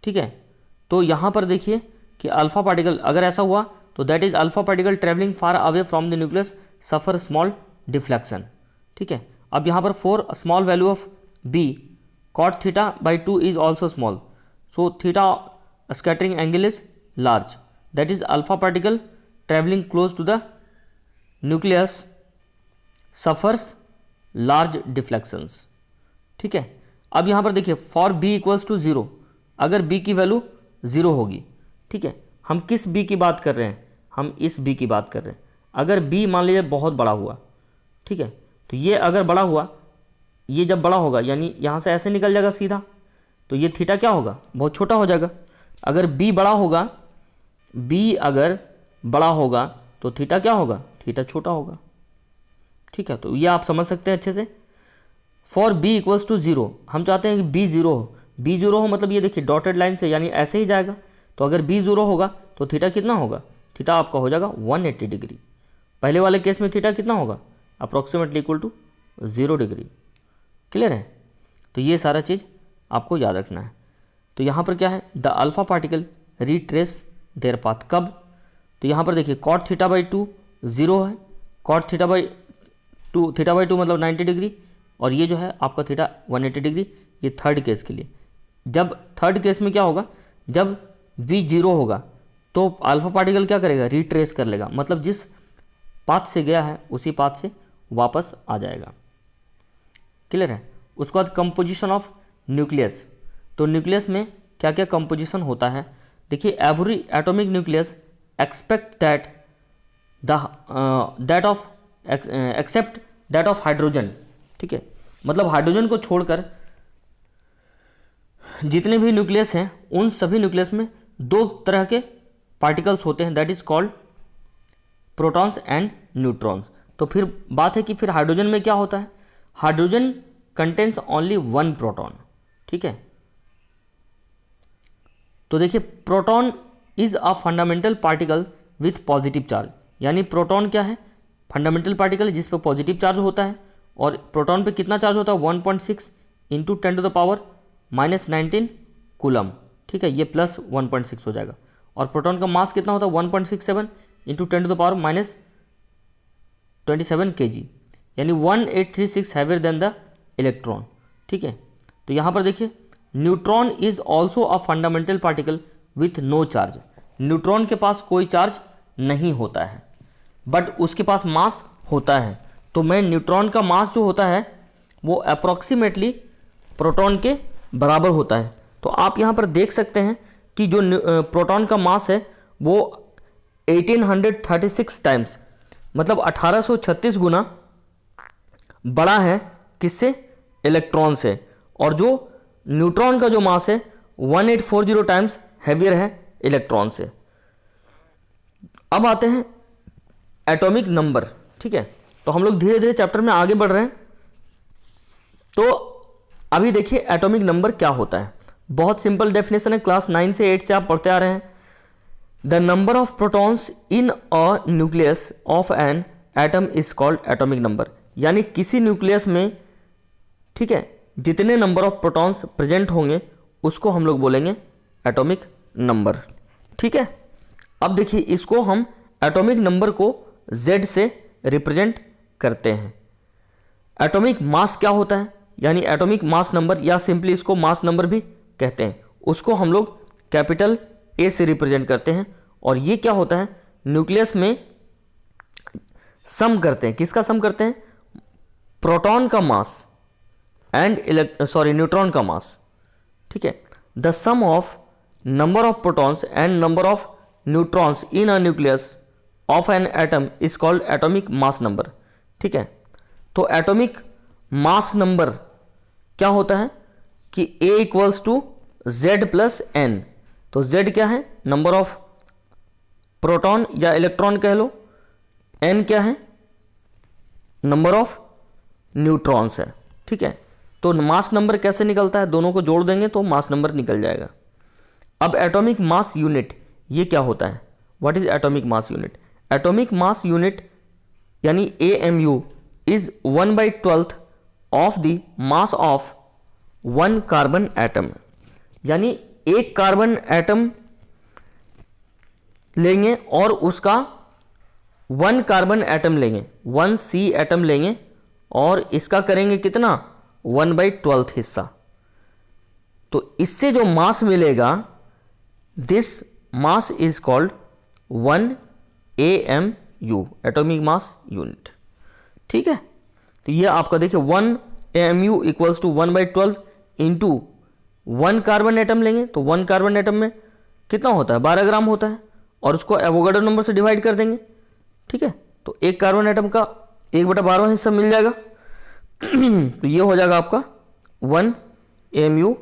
ठीक है, तो यहाँ पर देखिए कि अल्फा पार्टिकल अगर ऐसा हुआ तो that is alpha particle travelling far away from the nucleus suffer small deflection. ठीक है, अब यहाँ पर for small value of B cot theta by 2 is also small, so theta scattering angle is large, that is alpha particle travelling close to the nucleus suffers large deflections. ठीक है, अब यहाँ पर देखिए फॉर B इक्वल्स टू 0, अगर B की वैल्यू 0 होगी। ठीक है, हम किस B की बात कर रहे हैं, हम इस B की बात कर रहे हैं। अगर B मान लीजिए बहुत बड़ा हुआ, ठीक है, तो ये अगर बड़ा हुआ, ये जब बड़ा होगा यानी यहाँ से ऐसे निकल जाएगा सीधा, तो ये थीटा क्या होगा, बहुत छोटा हो जाएगा। अगर B बड़ा होगा, B अगर बड़ा होगा तो थीटा क्या होगा, थीटा छोटा होगा। ठीक है, तो ये आप समझ सकते हैं अच्छे से। फॉर B इक्वल्स टू 0, हम चाहते हैं कि B 0 हो। B 0 हो मतलब ये देखिए डॉटेड लाइन से यानी ऐसे ही जाएगा। तो अगर B 0 होगा तो थीटा कितना होगा, थीटा आपका हो जाएगा 180 डिग्री। पहले वाले केस में थीटा कितना होगा, approximately equal to 0 degree. Clear है? तो ये सारा चीज़ आपको याद रखना है। तो यहाँ पर क्या है, the alpha particle retrace there path कब, तो यहाँ पर देखिए कॉट थीटा बाई 2 0 है, कॉट थीटा बाई 2 मतलब 90 डिग्री, और ये जो है आपका थीटा 180 डिग्री। ये थर्ड केस के लिए। जब थर्ड केस में क्या होगा, जब B 0 होगा तो अल्फा पार्टिकल क्या करेगा, रिट्रेस कर लेगा, मतलब जिस पाथ से गया है उसी पाथ से वापस आ जाएगा। क्लियर है? उसके बाद कंपोजिशन ऑफ न्यूक्लियस। तो न्यूक्लियस में क्या क्या कंपोजिशन होता है, देखिए every atomic nucleus expect except that of hydrogen. ठीक है, मतलब हाइड्रोजन को छोड़कर जितने भी न्यूक्लियस हैं उन सभी न्यूक्लियस में दो तरह के पार्टिकल्स होते हैं, that is called protons and neutrons. तो फिर बात है कि फिर हाइड्रोजन में क्या होता है, हाइड्रोजन कंटेन्स ओनली 1 प्रोटॉन। ठीक है, तो देखिए proton is a fundamental particle with positive charge, यानी प्रोटॉन क्या है, फंडामेंटल पार्टिकल जिस पर पॉजिटिव चार्ज होता है, और प्रोटॉन पे कितना चार्ज होता है 1.6 × 10⁻⁻19 कूलम। ठीक है, ये प्लस 1.6 हो जाएगा। और प्रोटॉन का मास कितना होता है 1.67 इंटू 10⁻⁻27 kg, यानी 1836 हैवियर देन द इलेक्ट्रॉन। ठीक है, तो यहाँ पर देखिए neutron is also a fundamental particle with no charge. Neutron के पास कोई चार्ज नहीं होता है बट उसके पास मास होता है। तो मैं न्यूट्रॉन का मास जो होता है वो अप्रॉक्सीमेटली प्रोटॉन के बराबर होता है। तो आप यहाँ पर देख सकते हैं कि जो प्रोटॉन का मास है वो 1836 टाइम्स, मतलब 1836 गुना बड़ा है किससे, इलेक्ट्रॉन से। और जो न्यूट्रॉन का जो मास है 1840 टाइम्स हैवियर है इलेक्ट्रॉन से। अब आते हैं एटॉमिक नंबर। ठीक है, तो हम लोग धीरे धीरे चैप्टर में आगे बढ़ रहे हैं। तो अभी देखिए एटॉमिक नंबर क्या होता है। बहुत सिंपल डेफिनेशन है, क्लास 9 से 8 से आप पढ़ते आ रहे हैं। The number of protons in a nucleus of an atom is called atomic number. यानी किसी न्यूक्लियस में, ठीक है, जितने नंबर ऑफ प्रोटॉन्स प्रेजेंट होंगे उसको हम लोग बोलेंगे एटॉमिक नंबर। ठीक है, अब देखिए इसको हम एटॉमिक नंबर को Z से रिप्रेजेंट करते हैं। एटॉमिक मास क्या होता है, यानी एटॉमिक मास नंबर, या सिंपली इसको मास नंबर भी कहते हैं, उसको हम लोग कैपिटल A से रिप्रेजेंट करते हैं। और ये क्या होता है, न्यूक्लियस में सम करते हैं। किसका सम करते हैं, प्रोटॉन का मास एंड न्यूट्रॉन का मास। ठीक है, the sum of number of protons and number of neutrons in a nucleus of an atom is called atomic mass number. ठीक है, तो एटॉमिक मास नंबर क्या होता है कि A equals to Z plus N। तो Z क्या है, नंबर ऑफ प्रोटॉन या इलेक्ट्रॉन कह लो, N क्या है, नंबर ऑफ न्यूट्रॉन्स है। ठीक है, तो मास नंबर कैसे निकलता है, दोनों को जोड़ देंगे तो मास नंबर निकल जाएगा। अब एटॉमिक मास यूनिट ये क्या होता है, what is atomic mass unit. Atomic mass unit यानी AMU is 1/12 of the mass of 1 carbon atom. यानी एक कार्बन एटम लेंगे और उसका 1 कार्बन एटम लेंगे, 1 C एटम लेंगे और इसका करेंगे कितना 1/12 हिस्सा। तो इससे जो मास मिलेगा, this mass is called 1 AMU, atomic mass unit. ठीक है, तो ये आपका देखिए 1 AMU equals to 1/12 into 1 carbon atom लेंगे तो 1 कार्बन एटम में कितना होता है 12 ग्राम होता है, और उसको एवोगाड्रो नंबर से डिवाइड कर देंगे। ठीक है, तो एक कार्बन एटम का 1/12 हिस्सा मिल जाएगा। तो ये हो जाएगा आपका 1 AMU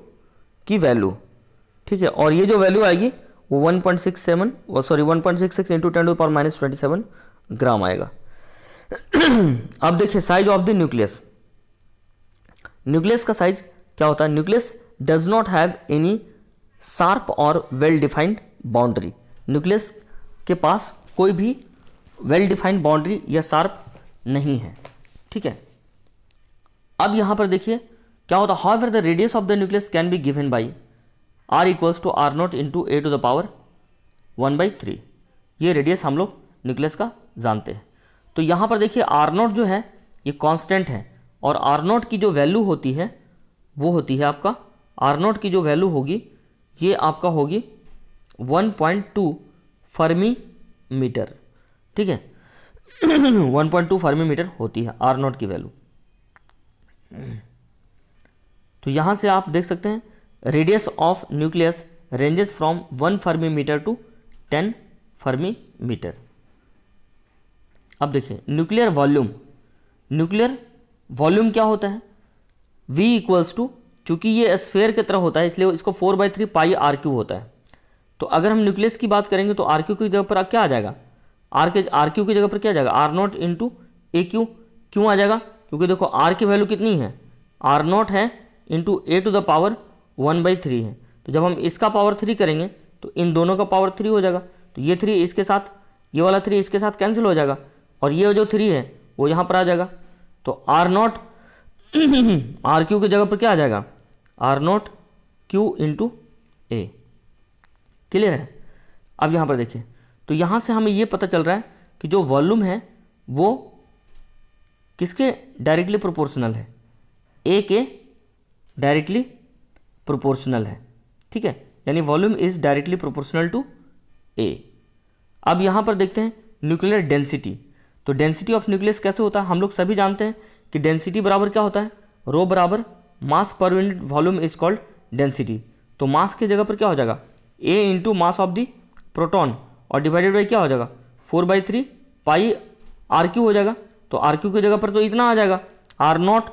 की वैल्यू। ठीक है, और ये जो वैल्यू आएगी वो 1.66 इंटू 10⁻⁻27 ग्राम आएगा। अब देखिए size of the nucleus. Nucleus का साइज क्या होता है, nucleus does not have any sharp और वेल डिफाइंड बाउंड्री। न्यूक्लियस के पास कोई भी वेल डिफाइंड बाउंड्री या शार्प नहीं है। ठीक है, अब यहां पर देखिए क्या होता है, however the radius of the nucleus can be given by R equals to R0 into A⁻⁴ 1/3। ये रेडियस हम लोग न्यूक्लियस का जानते हैं। तो यहाँ पर देखिए R0 जो है ये कांस्टेंट है, और R0 की जो वैल्यू होती है वो होती है आपका, R0 की जो वैल्यू होगी ये आपका होगी 1.2 फर्मी मीटर। ठीक है, 1.2 फर्मी मीटर होती है R0 की वैल्यू। तो यहाँ से आप देख सकते हैं radius of nucleus ranges from 1 fermi metre to 10 fermi metre. अब देखिए न्यूक्लियर वॉल्यूम। न्यूक्लियर वॉल्यूम क्या होता है, V इक्वल्स टू, चूंकि ये स्फेयर की तरह होता है इसलिए इसको 4/3 पाई R³ होता है। तो अगर हम न्यूक्लियस की बात करेंगे तो R³ की जगह पर क्या आ जाएगा, R³ की जगह पर क्या आ जाएगा R0 इंटू AQ। क्यों आ जाएगा, क्योंकि देखो R की वैल्यू कितनी है, R0 है इंटू A⁻⁴ 1/3 है। तो जब हम इसका पावर 3 करेंगे तो इन दोनों का पावर 3 हो जाएगा। तो ये 3 इसके साथ, ये वाला 3 इसके साथ कैंसिल हो जाएगा, और ये जो 3 है वो यहाँ पर आ जाएगा। तो R0 R³ की जगह पर क्या आ जाएगा, R0 Q into A। Clear है। अब यहाँ पर देखिए, तो यहाँ से हमें ये पता चल रहा है कि जो वॉल्यूम है वो किसके डायरेक्टली प्रोपोर्शनल है, ए के डायरेक्टली प्रोपोर्शनल है, ठीक है, यानी volume is directly proportional to A. अब यहाँ पर देखते हैं न्यूक्लियर डेंसिटी। तो डेंसिटी ऑफ न्यूक्लियस कैसे होता है, हम लोग सभी जानते हैं कि डेंसिटी बराबर क्या होता है, रो बराबर मास पर unit volume is called density. तो मास की जगह पर क्या हो जाएगा, A into mass of the proton और डिवाइडेड बाई क्या हो जाएगा 4/3 पाई आर क्यू हो जाएगा। तो आर क्यू की जगह पर तो इतना आ जाएगा r naught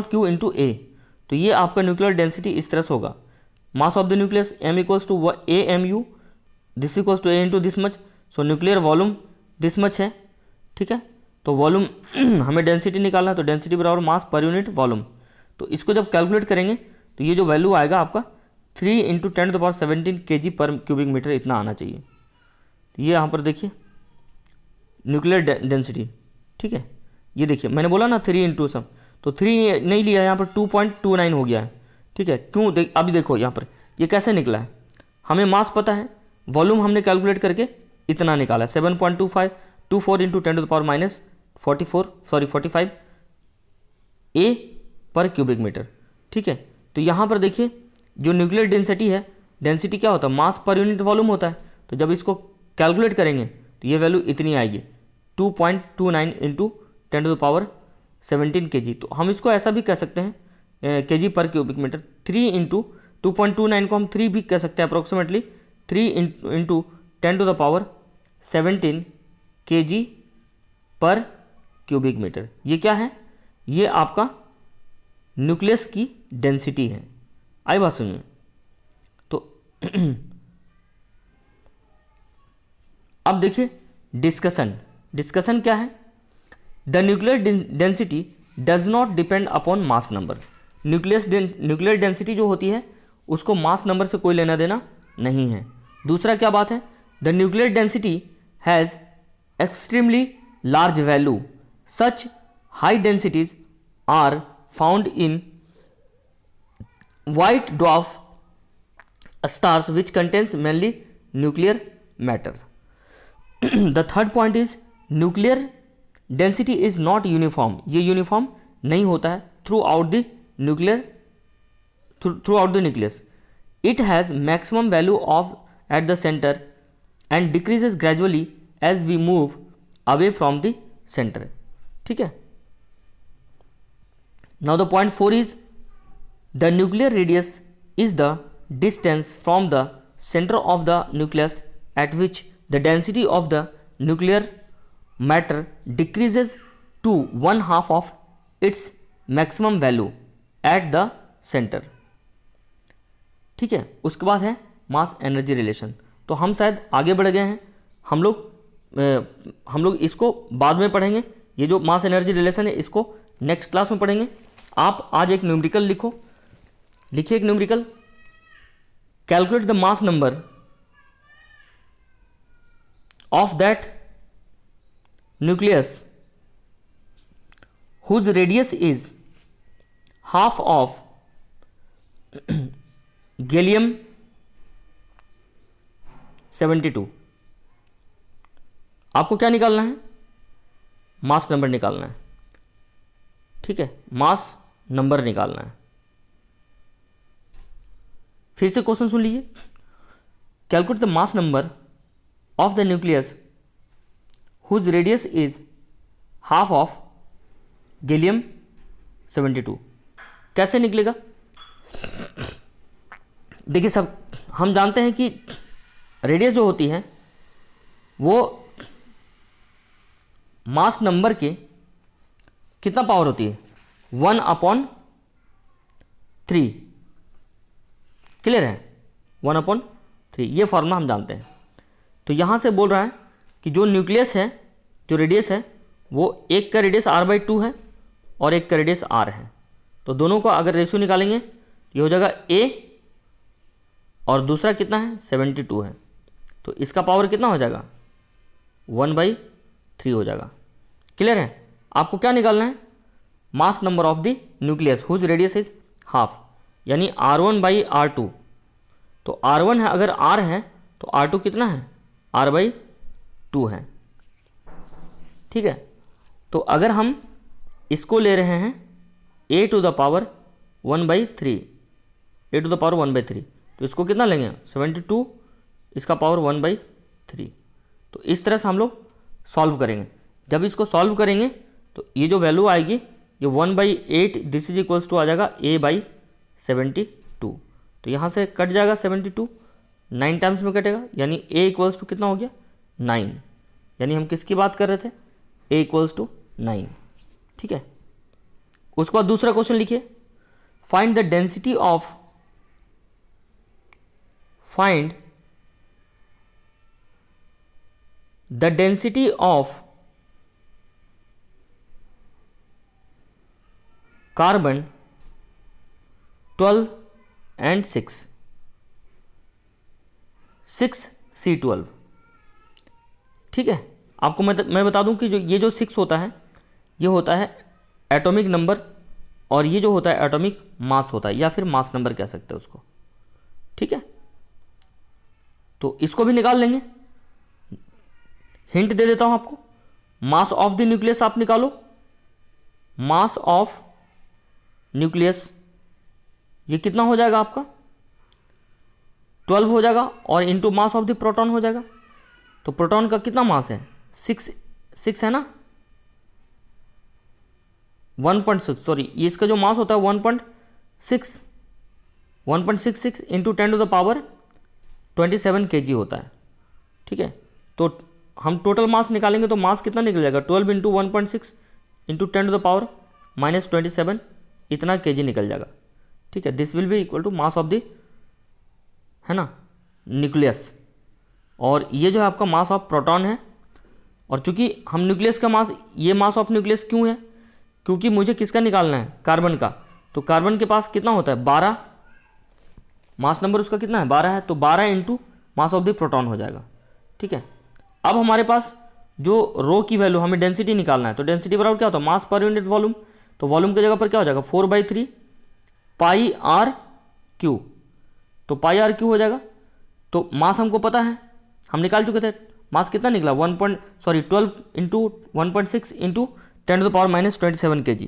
cube into A. तो ये आपका न्यूक्लियर डेंसिटी इस तरह से होगा, mass of the nucleus m equals to A M U, this equals to A into this much, so nuclear volume this much है, ठीक है। तो वॉल्यूम हमें डेंसिटी निकालना है, तो डेंसिटी बराबर मास पर यूनिट वॉल्यूम। तो इसको जब कैलकुलेट करेंगे तो ये जो वैल्यू आएगा आपका 3 × 10⁻17 kg पर क्यूबिक मीटर इतना आना चाहिए। ये यहाँ पर देखिए न्यूक्लियर डेंसिटी, ठीक है। ये देखिए मैंने बोला ना 3 इंटू सब, तो 3 नहीं लिया, यहाँ पर 2.29 हो गया है, ठीक है। क्यों अभी देखो यहाँ पर ये कैसे निकला है, हमें मास पता है, वॉल्यूम हमने कैलकुलेट करके इतना निकाला है 7.24 × 10⁻45 ए पर क्यूबिक मीटर, ठीक है। तो यहाँ पर देखिए जो न्यूक्लियर डेंसिटी है, डेंसिटी क्या होता है, मास पर यूनिट वॉल्यूम होता है। तो जब इसको कैलकुलेट करेंगे तो ये वैल्यू इतनी आएगी 2.29 × 10⁻17 kg। तो हम इसको ऐसा भी कह सकते हैं kg पर क्यूबिक मीटर। 3 × 2.29 को हम 3 भी कह सकते हैं, अप्रोक्सीमेटली 3 × 10⁻17 kg पर क्यूबिक मीटर। ये क्या है, ये आपका न्यूक्लियस की डेंसिटी है। आई बात सुनिए, तो अब देखिए डिस्कशन क्या है, the nuclear density does not depend upon mass number. Nuclear density जो होती है उसको मास नंबर से कोई लेना देना नहीं है। दूसरा क्या बात है, the nuclear density has extremely large value, such high densities are found in white dwarf stars which contains mainly nuclear matter. The third point is nuclear density is not uniform. ये uniform नहीं होता है throughout the nucleus. It has maximum value of at the center and decreases gradually as we move away from the center. ठीक है। Now the point 4 is the nuclear radius is the distance from the center of the nucleus at which the density of the nuclear matter decreases to 1/2 of its maximum value at the center, ठीक है। उसके बाद है मास एनर्जी रिलेशन। तो हम शायद आगे बढ़ गए हैं, हम लोग इसको बाद में पढ़ेंगे। ये जो मास एनर्जी रिलेशन है इसको नेक्स्ट क्लास में पढ़ेंगे। आप आज एक न्यूमेरिकल लिखिए एक numerical, calculate the mass number of that nucleus whose radius is half of gallium 72। आपको क्या निकालना है, मास नंबर निकालना है, ठीक है, मास नंबर निकालना है। फिर से क्वेश्चन सुन लीजिए, calculate the mass number of the nucleus whose radius is half of gallium 72। कैसे निकलेगा, देखिए सब हम जानते हैं कि रेडियस जो होती है वो मास नंबर के कितना पावर होती है, 1/3। क्लियर है, 1/3, ये फॉर्मूला हम जानते हैं। तो यहाँ से बोल रहा है कि जो न्यूक्लियस है, जो रेडियस है, वो एक का रेडियस r/2 है और एक का रेडियस r है। तो दोनों का अगर रेशियो निकालेंगे ये हो जाएगा a और दूसरा कितना है 72 है। तो इसका पावर कितना हो जाएगा 1/3 हो जाएगा। क्लियर है, आपको क्या निकालना है, mass number of the nucleus whose radius is half. यानी R1 बाई R2। तो R1 है, अगर R है तो R2 कितना है, R बाई 2 है। ठीक है, तो अगर हम इसको ले रहे हैं a to the power 1/3, a to the power 1/3, तो इसको कितना लेंगे 72, इसका पावर 1/3। तो इस तरह से हम लोग सॉल्व करेंगे। जब इसको सॉल्व करेंगे तो ये जो वैल्यू आएगी ये 1/8, दिस इज इक्वल्स टू आ जाएगा a/72। तो यहाँ से कट जाएगा 72, 9 टाइम्स में कटेगा, यानी a इक्वल्स टू कितना हो गया 9। यानी हम किसकी बात कर रहे थे, a इक्वल्स टू 9। ठीक है, उसके बाद दूसरा क्वेश्चन लिखिए, find the density of carbon 12 and 6C12। ठीक है, आपको मैं बता दूं कि जो ये जो 6 होता है ये होता है एटॉमिक नंबर, और ये जो होता है एटॉमिक मास होता है, या फिर मास नंबर कह सकते हैं उसको। ठीक है, तो इसको भी निकाल लेंगे। हिंट दे देता हूं आपको, मास ऑफ द न्यूक्लियस आप निकालो, मास ऑफ न्यूक्लियस ये कितना हो जाएगा आपका 12 हो जाएगा, और into mass of the proton हो जाएगा। तो प्रोटॉन का कितना मास है 6 है ना, 1.6, सॉरी ये इसका जो मास होता है 1.66 into 10 to the power 27 kg होता है। ठीक है, तो हम टोटल मास निकालेंगे तो मास कितना निकल जाएगा 12 into 1.6 into 10 to the power -27, इतना kg निकल जाएगा। ठीक है, this will be equal to mass of the, है ना, न्यूक्लियस। और ये जो है आपका मास ऑफ प्रोटॉन है। और चूंकि हम न्यूक्लियस का मास, ये मास ऑफ न्यूक्लियस क्यों है, क्योंकि मुझे किसका निकालना है, कार्बन का। तो कार्बन के पास कितना होता है 12, मास नंबर उसका कितना है 12 है, तो 12 into mass of the proton हो जाएगा। ठीक है, अब हमारे पास जो रो की वैल्यू, हमें डेंसिटी निकालना है, तो डेंसिटी बराबर क्या होता है मास पर यूनिट वॉल्यूम। तो वॉल्यूम की जगह पर क्या हो जाएगा 4/3 पाई आर क्यू। तो पाई आर क्यू हो जाएगा। तो मास हमको पता है, हम निकाल चुके थे, मास कितना निकला 12 into 1.6 into 10 to the power -27 kg।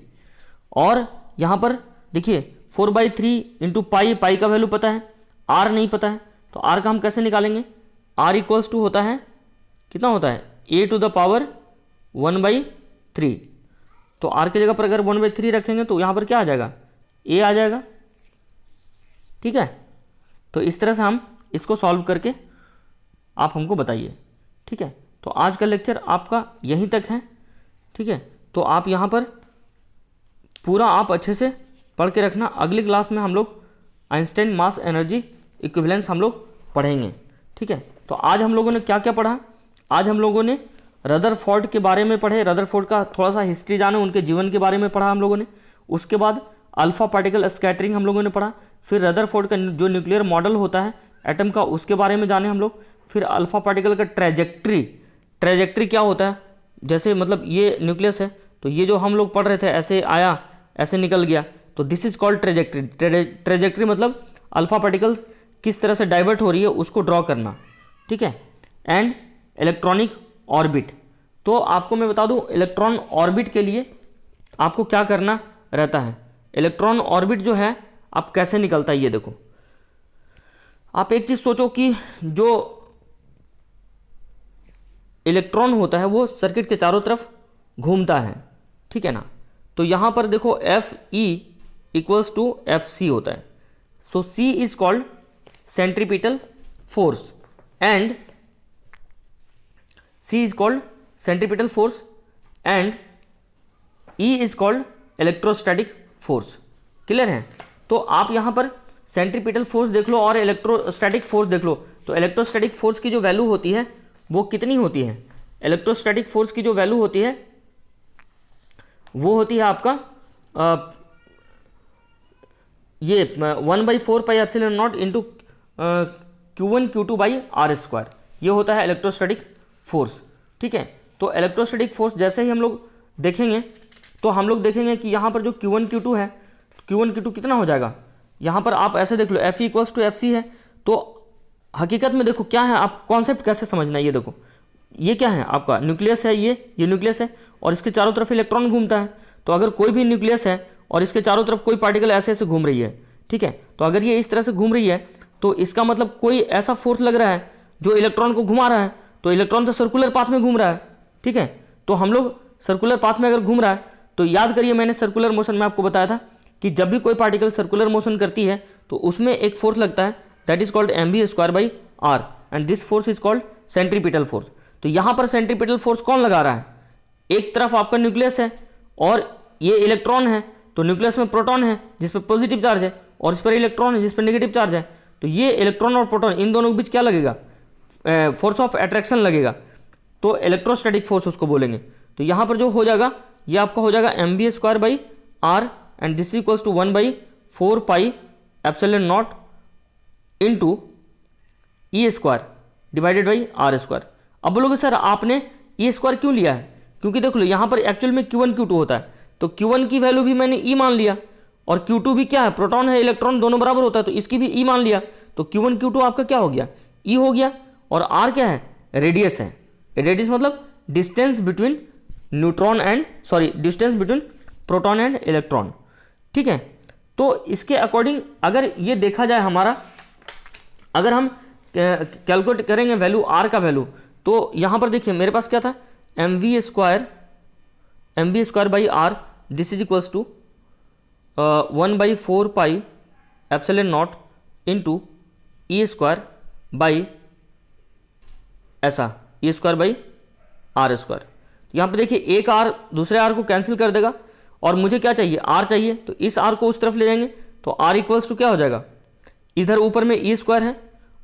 और यहाँ पर देखिए 4/3 इंटू पाई का वैल्यू पता है, आर नहीं पता है, तो आर का हम कैसे निकालेंगे, आर इक्वल्स टू होता है कितना होता है a टू द पावर 1/3। तो आर की जगह पर अगर 1/3 रखेंगे तो यहाँ पर क्या आ जाएगा a आ जाएगा। ठीक है, तो इस तरह से हम इसको सॉल्व करके आप हमको बताइए। ठीक है, तो आज का लेक्चर आपका यहीं तक है। ठीक है, तो आप यहाँ पर पूरा आप अच्छे से पढ़ के रखना। अगली क्लास में हम लोग आइंस्टाइन मास एनर्जी इक्विवेलेंस हम लोग पढ़ेंगे। ठीक है, तो आज हम लोगों ने क्या क्या पढ़ा, आज हम लोगों ने रदरफोर्ड के बारे में पढ़े, रदरफोर्ड का थोड़ा सा हिस्ट्री जाने, उनके जीवन के बारे में पढ़ा हम लोगों ने। उसके बाद अल्फा पार्टिकल स्कैटरिंग हम लोगों ने पढ़ा, फिर रदरफोर्ड का जो न्यूक्लियर मॉडल होता है एटम का उसके बारे में जाने हम लोग, फिर अल्फा पार्टिकल का ट्रेजेक्ट्री क्या होता है, जैसे मतलब ये न्यूक्लियस है तो ये जो हम लोग पढ़ रहे थे ऐसे आया ऐसे निकल गया, तो दिस इज कॉल्ड ट्रेजेक्ट्री मतलब अल्फा पार्टिकल किस तरह से डाइवर्ट हो रही है उसको ड्रॉ करना। ठीक है, एंड इलेक्ट्रॉनिक ऑर्बिट, तो आपको मैं बता दूं इलेक्ट्रॉन ऑर्बिट के लिए आपको क्या करना रहता है। इलेक्ट्रॉन ऑर्बिट जो है आप कैसे निकलता है, ये देखो, आप एक चीज सोचो कि जो इलेक्ट्रॉन होता है वो सर्किट के चारों तरफ घूमता है। ठीक है ना, तो यहां पर देखो F E equals to F C होता है। So C is called centripetal force and C is called centripetal force and E is called electrostatic force। Clear है, तो आप यहां पर सेंट्रीपिटल फोर्स देख लो और इलेक्ट्रोस्टैटिक फोर्स देख लो। तो इलेक्ट्रोस्टैटिक फोर्स की जो वैल्यू होती है वो कितनी होती है, इलेक्ट्रोस्टैटिक फोर्स की जो वैल्यू होती है वो होती है आपका ये 1/4 pi epsilon not into Q1 Q2 by r square, ये होता है इलेक्ट्रोस्टैटिक फोर्स। ठीक है, तो इलेक्ट्रोस्टैटिक फोर्स जैसे ही हम लोग देखेंगे तो हम लोग देखेंगे कि यहाँ पर जो Q1 Q2 है, Q1 Q2 कितना हो जाएगा यहाँ पर आप ऐसे देख लो Fe इक्वल्स टू FC है। तो हकीकत में देखो क्या है, आप कॉन्सेप्ट कैसे समझना है, ये देखो ये क्या है आपका न्यूक्लियस है, ये न्यूक्लियस है और इसके चारों तरफ इलेक्ट्रॉन घूमता है। तो अगर कोई भी न्यूक्लियस है और इसके चारों तरफ कोई पार्टिकल ऐसे ऐसे घूम रही है, ठीक है, तो अगर ये इस तरह से घूम रही है तो इसका मतलब कोई ऐसा फोर्स लग रहा है जो इलेक्ट्रॉन को घुमा रहा है। तो इलेक्ट्रॉन तो सर्कुलर पाथ में घूम रहा है, ठीक है। तो हम लोग सर्कुलर पाथ में अगर घूम रहा है तो याद करिए मैंने सर्कुलर मोशन में आपको बताया था कि जब भी कोई पार्टिकल सर्कुलर मोशन करती है तो उसमें एक फोर्स लगता है, that is called mv²/r and this force is called centripetal force. तो यहाँ पर सेंट्रीपिटल फोर्स कौन लगा रहा है, एक तरफ आपका न्यूक्लियस है और ये इलेक्ट्रॉन है। तो न्यूक्लियस में प्रोटॉन है जिस पर पॉजिटिव चार्ज है और इस पर इलेक्ट्रॉन है जिस पर नेगेटिव चार्ज है। तो ये इलेक्ट्रॉन और प्रोटॉन इन दोनों के बीच क्या लगेगा, फोर्स ऑफ अट्रैक्शन लगेगा। तो इलेक्ट्रोस्टैटिक फोर्स उसको बोलेंगे। तो यहाँ पर जो हो जाएगा ये आपका हो जाएगा mv²/r and this equals to 1/4πε0 into E² divided by r²। अब बोलोगे सर आपने E² क्यों लिया है, क्योंकि देख लो यहाँ पर एक्चुअल में Q1 Q2 होता है। तो Q1 की वैल्यू भी मैंने E मान लिया और Q2 भी क्या है, प्रोटॉन है इलेक्ट्रॉन दोनों बराबर होता है, तो इसकी भी E मान लिया। तो Q1 Q2 आपका क्या हो गया, E हो गया। और R क्या है, रेडियस है। रेडियस मतलब distance between distance between proton and electron, ठीक है। तो इसके अकॉर्डिंग अगर ये देखा जाए हमारा, अगर हम कैलकुलेट करेंगे वैल्यू R का वैल्यू, तो यहाँ पर देखिए मेरे पास क्या था, mv²/r this is equals to 1/4πε0 into E² ऐसा E²/r²। यहाँ पे देखिए एक R दूसरे R को कैंसिल कर देगा और मुझे क्या चाहिए, R चाहिए। तो इस R को उस तरफ ले जाएंगे तो R इक्वल्स टू क्या हो जाएगा, इधर ऊपर में E² है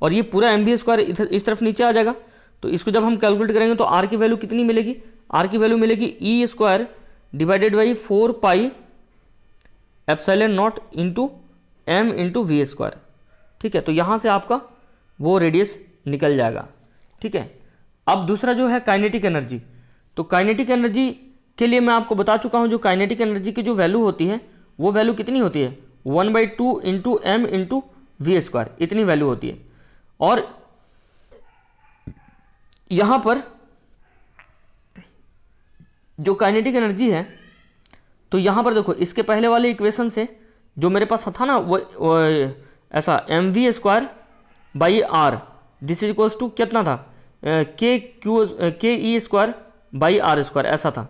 और ये पूरा mv² इधर इस तरफ नीचे आ जाएगा। तो इसको जब हम कैलकुलेट करेंगे तो R की वैल्यू कितनी मिलेगी, R की वैल्यू मिलेगी E² divided by 4πε0 into m into v², ठीक है। तो यहाँ से आपका वो रेडियस निकल जाएगा, ठीक है। अब दूसरा जो है काइनेटिक एनर्जी। तो काइनेटिक एनर्जी के लिए मैं आपको बता चुका हूँ, जो काइनेटिक एनर्जी की जो वैल्यू होती है वो वैल्यू कितनी होती है, 1/2 इंटू m इंटू v², इतनी वैल्यू होती है। और यहाँ पर जो काइनेटिक एनर्जी है, तो यहाँ पर देखो इसके पहले वाले इक्वेशन से जो मेरे पास था ना वो ऐसा mv²/r this is equals to कितना था, ke² ऐसा था,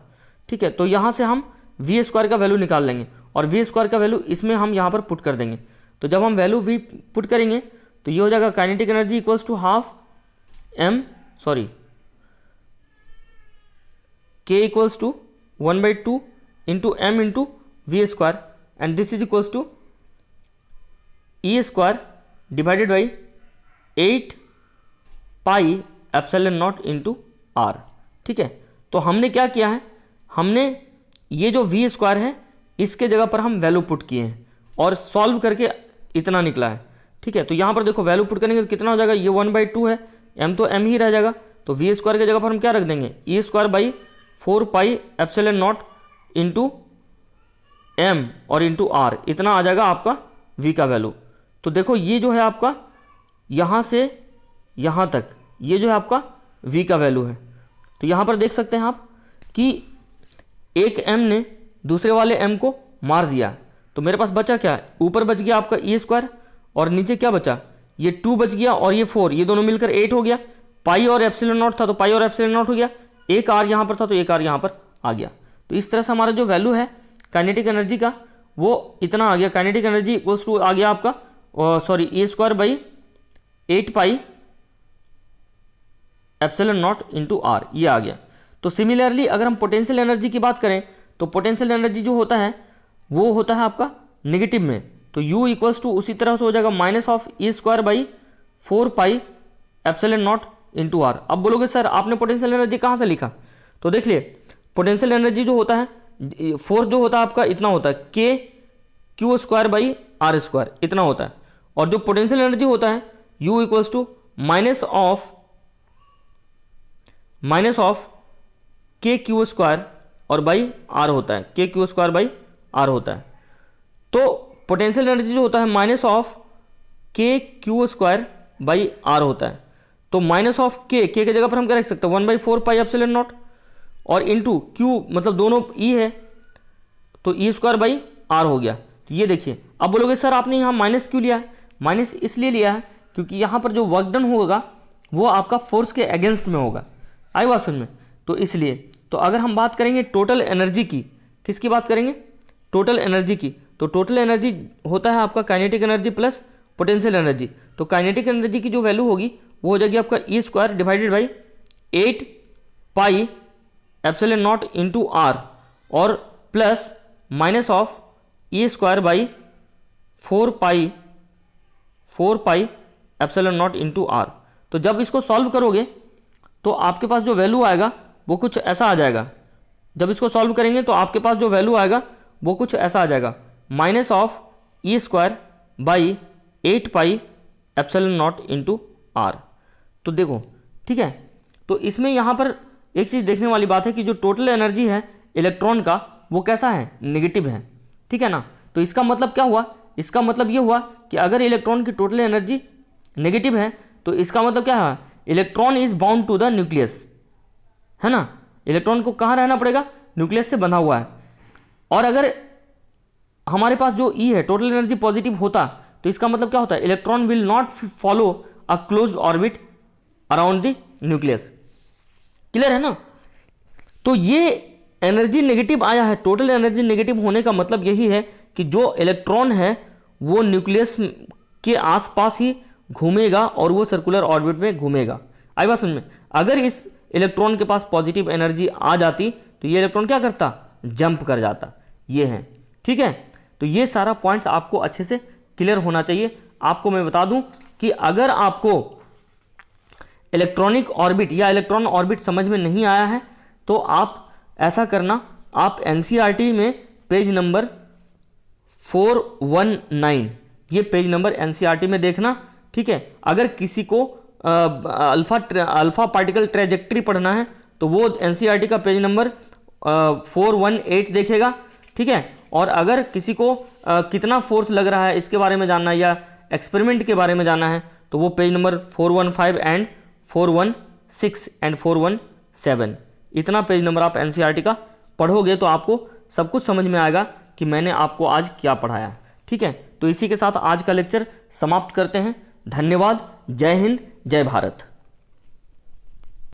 ठीक है। तो यहाँ से हम v² का वैल्यू निकाल लेंगे और v² का वैल्यू इसमें हम यहाँ पर पुट कर देंगे। तो जब हम वैल्यू v पुट करेंगे तो ये हो जाएगा kinetic energy equals to k equals to 1/2 into m into v² and this is equals to E² divided by 8πε0 into r, ठीक है। तो हमने क्या किया है, हमने ये जो v² है इसके जगह पर हम वैल्यू पुट किए हैं और सॉल्व करके इतना निकला है, ठीक है। तो यहाँ पर देखो वैल्यू पुट करेंगे तो कितना हो जाएगा, ये 1/2 है, m तो m ही रह जाएगा। तो v² की जगह पर हम क्या रख देंगे, E² 4πε0 इंटू m और इंटू r, इतना आ जाएगा आपका v का वैल्यू। तो देखो ये जो है आपका यहाँ से यहाँ तक ये जो है आपका v का वैल्यू है। तो यहाँ पर देख सकते हैं आप कि एक m ने दूसरे वाले m को मार दिया। तो मेरे पास बचा क्या, ऊपर बच गया आपका E² और नीचे क्या बचा, ये 2 बच गया और ये 4, ये दोनों मिलकर 8 हो गया। पाई और एप्सिलॉन नॉट था तो पाई और एप्सिलॉन नॉट हो गया, एक R यहाँ पर था तो एक R यहाँ पर आ गया। तो इस तरह से हमारा जो वैल्यू है काइनेटिक एनर्जी का वो इतना आ गया। काइनेटिक एनर्जी इक्वल्स टू आ गया आपका E² 8πε0 इंटू r, ये आ गया। तो सिमिलरली अगर हम पोटेंशियल एनर्जी की बात करें तो पोटेंशियल एनर्जी जो होता है वो होता है आपका नेगेटिव में। तो U इक्वल्स टू उसी तरह से हो जाएगा -E² 4πε0 इंटू r। अब बोलोगे सर आपने पोटेंशियल एनर्जी कहाँ से लिखा, तो देख लिए पोटेंशियल एनर्जी जो होता है, फोर्स जो होता है आपका इतना होता है kq²/r², इतना होता है। और जो पोटेंशियल एनर्जी होता है U equals to minus of kq² और बाई r होता है, kq² बाई r होता है। तो पोटेंशियल एनर्जी जो होता है माइनस ऑफ के क्यू स्क्वायर बाई आर होता है। तो माइनस ऑफ के की जगह पर हम क्या रख सकते हैं 1/4 पाई एप्सिलॉन नॉट, और इंटू क्यू मतलब दोनों ई है तो ई स्क्वायर बाई आर हो गया। तो ये देखिए, अब बोलोगे सर आपने यहाँ माइनस क्यों लिया है? माइनस इसलिए लिया है क्योंकि यहाँ पर जो वर्क डन होगा वो आपका फोर्स के अगेंस्ट में होगा। आई बात समझ में? तो इसलिए तो अगर हम बात करेंगे टोटल एनर्जी की, किसकी बात करेंगे? टोटल एनर्जी की। तो टोटल एनर्जी होता है आपका kinetic energy plus potential energy. तो काइनेटिक एनर्जी की जो वैल्यू होगी वो हो जाएगी आपका E square divided by 8 pi epsilon not into R, और plus minus of E square by 4 pi epsilon not into are. तो जब इसको सॉल्व करोगे तो आपके पास जो वैल्यू आएगा वो कुछ ऐसा आ जाएगा। जब इसको सॉल्व करेंगे तो आपके पास जो वैल्यू आएगा वो कुछ ऐसा आ जाएगा, minus of E square by 8 pi epsilon not into are. तो देखो ठीक है, तो इसमें यहाँ पर एक चीज़ देखने वाली बात है कि जो टोटल एनर्जी है इलेक्ट्रॉन का वो कैसा है? नेगेटिव है, ठीक है ना। तो इसका मतलब क्या हुआ? इसका मतलब ये हुआ कि अगर इलेक्ट्रॉन की टोटल एनर्जी नेगेटिव है तो इसका मतलब क्या है? Electron is bound to the nucleus, है ना। इलेक्ट्रॉन को कहाँ रहना पड़ेगा? न्यूक्लियस से बंधा हुआ है। और अगर हमारे पास जो ई है टोटल एनर्जी पॉजिटिव होता तो इसका मतलब क्या होता है? Electron will not follow a closed orbit around the nucleus. Clear है ना। तो ये एनर्जी नेगेटिव आया है, टोटल एनर्जी नेगेटिव होने का मतलब यही है कि जो इलेक्ट्रॉन है वो न्यूक्लियस के आसपास ही घूमेगा और वो सर्कुलर ऑर्बिट में घूमेगा। आई बात समझ में? अगर इस इलेक्ट्रॉन के पास पॉजिटिव एनर्जी आ जाती तो ये इलेक्ट्रॉन क्या करता? जंप कर जाता। ये है, ठीक है। तो ये सारा पॉइंट्स आपको अच्छे से क्लियर होना चाहिए। आपको मैं बता दूं कि अगर आपको इलेक्ट्रॉनिक ऑर्बिट या इलेक्ट्रॉन ऑर्बिट समझ में नहीं आया है तो आप ऐसा करना, आप एनसीईआरटी में पेज नंबर 419 ये पेज नंबर एनसीईआरटी में देखना, ठीक है। अगर किसी को अल्फा पार्टिकल ट्रेजेक्ट्री पढ़ना है तो वो एनसीईआरटी का पेज नंबर 418 देखेगा, ठीक है। और अगर किसी को कितना फोर्स लग रहा है इसके बारे में जानना है या एक्सपेरिमेंट के बारे में जानना है तो वो पेज नंबर 415 एंड 416 एंड 417 इतना पेज नंबर आप एनसीईआरटी का पढ़ोगे तो आपको सब कुछ समझ में आएगा कि मैंने आपको आज क्या पढ़ाया, ठीक है। तो इसी के साथ आज का लेक्चर समाप्त करते हैं। धन्यवाद। जय हिंद, जय भारत।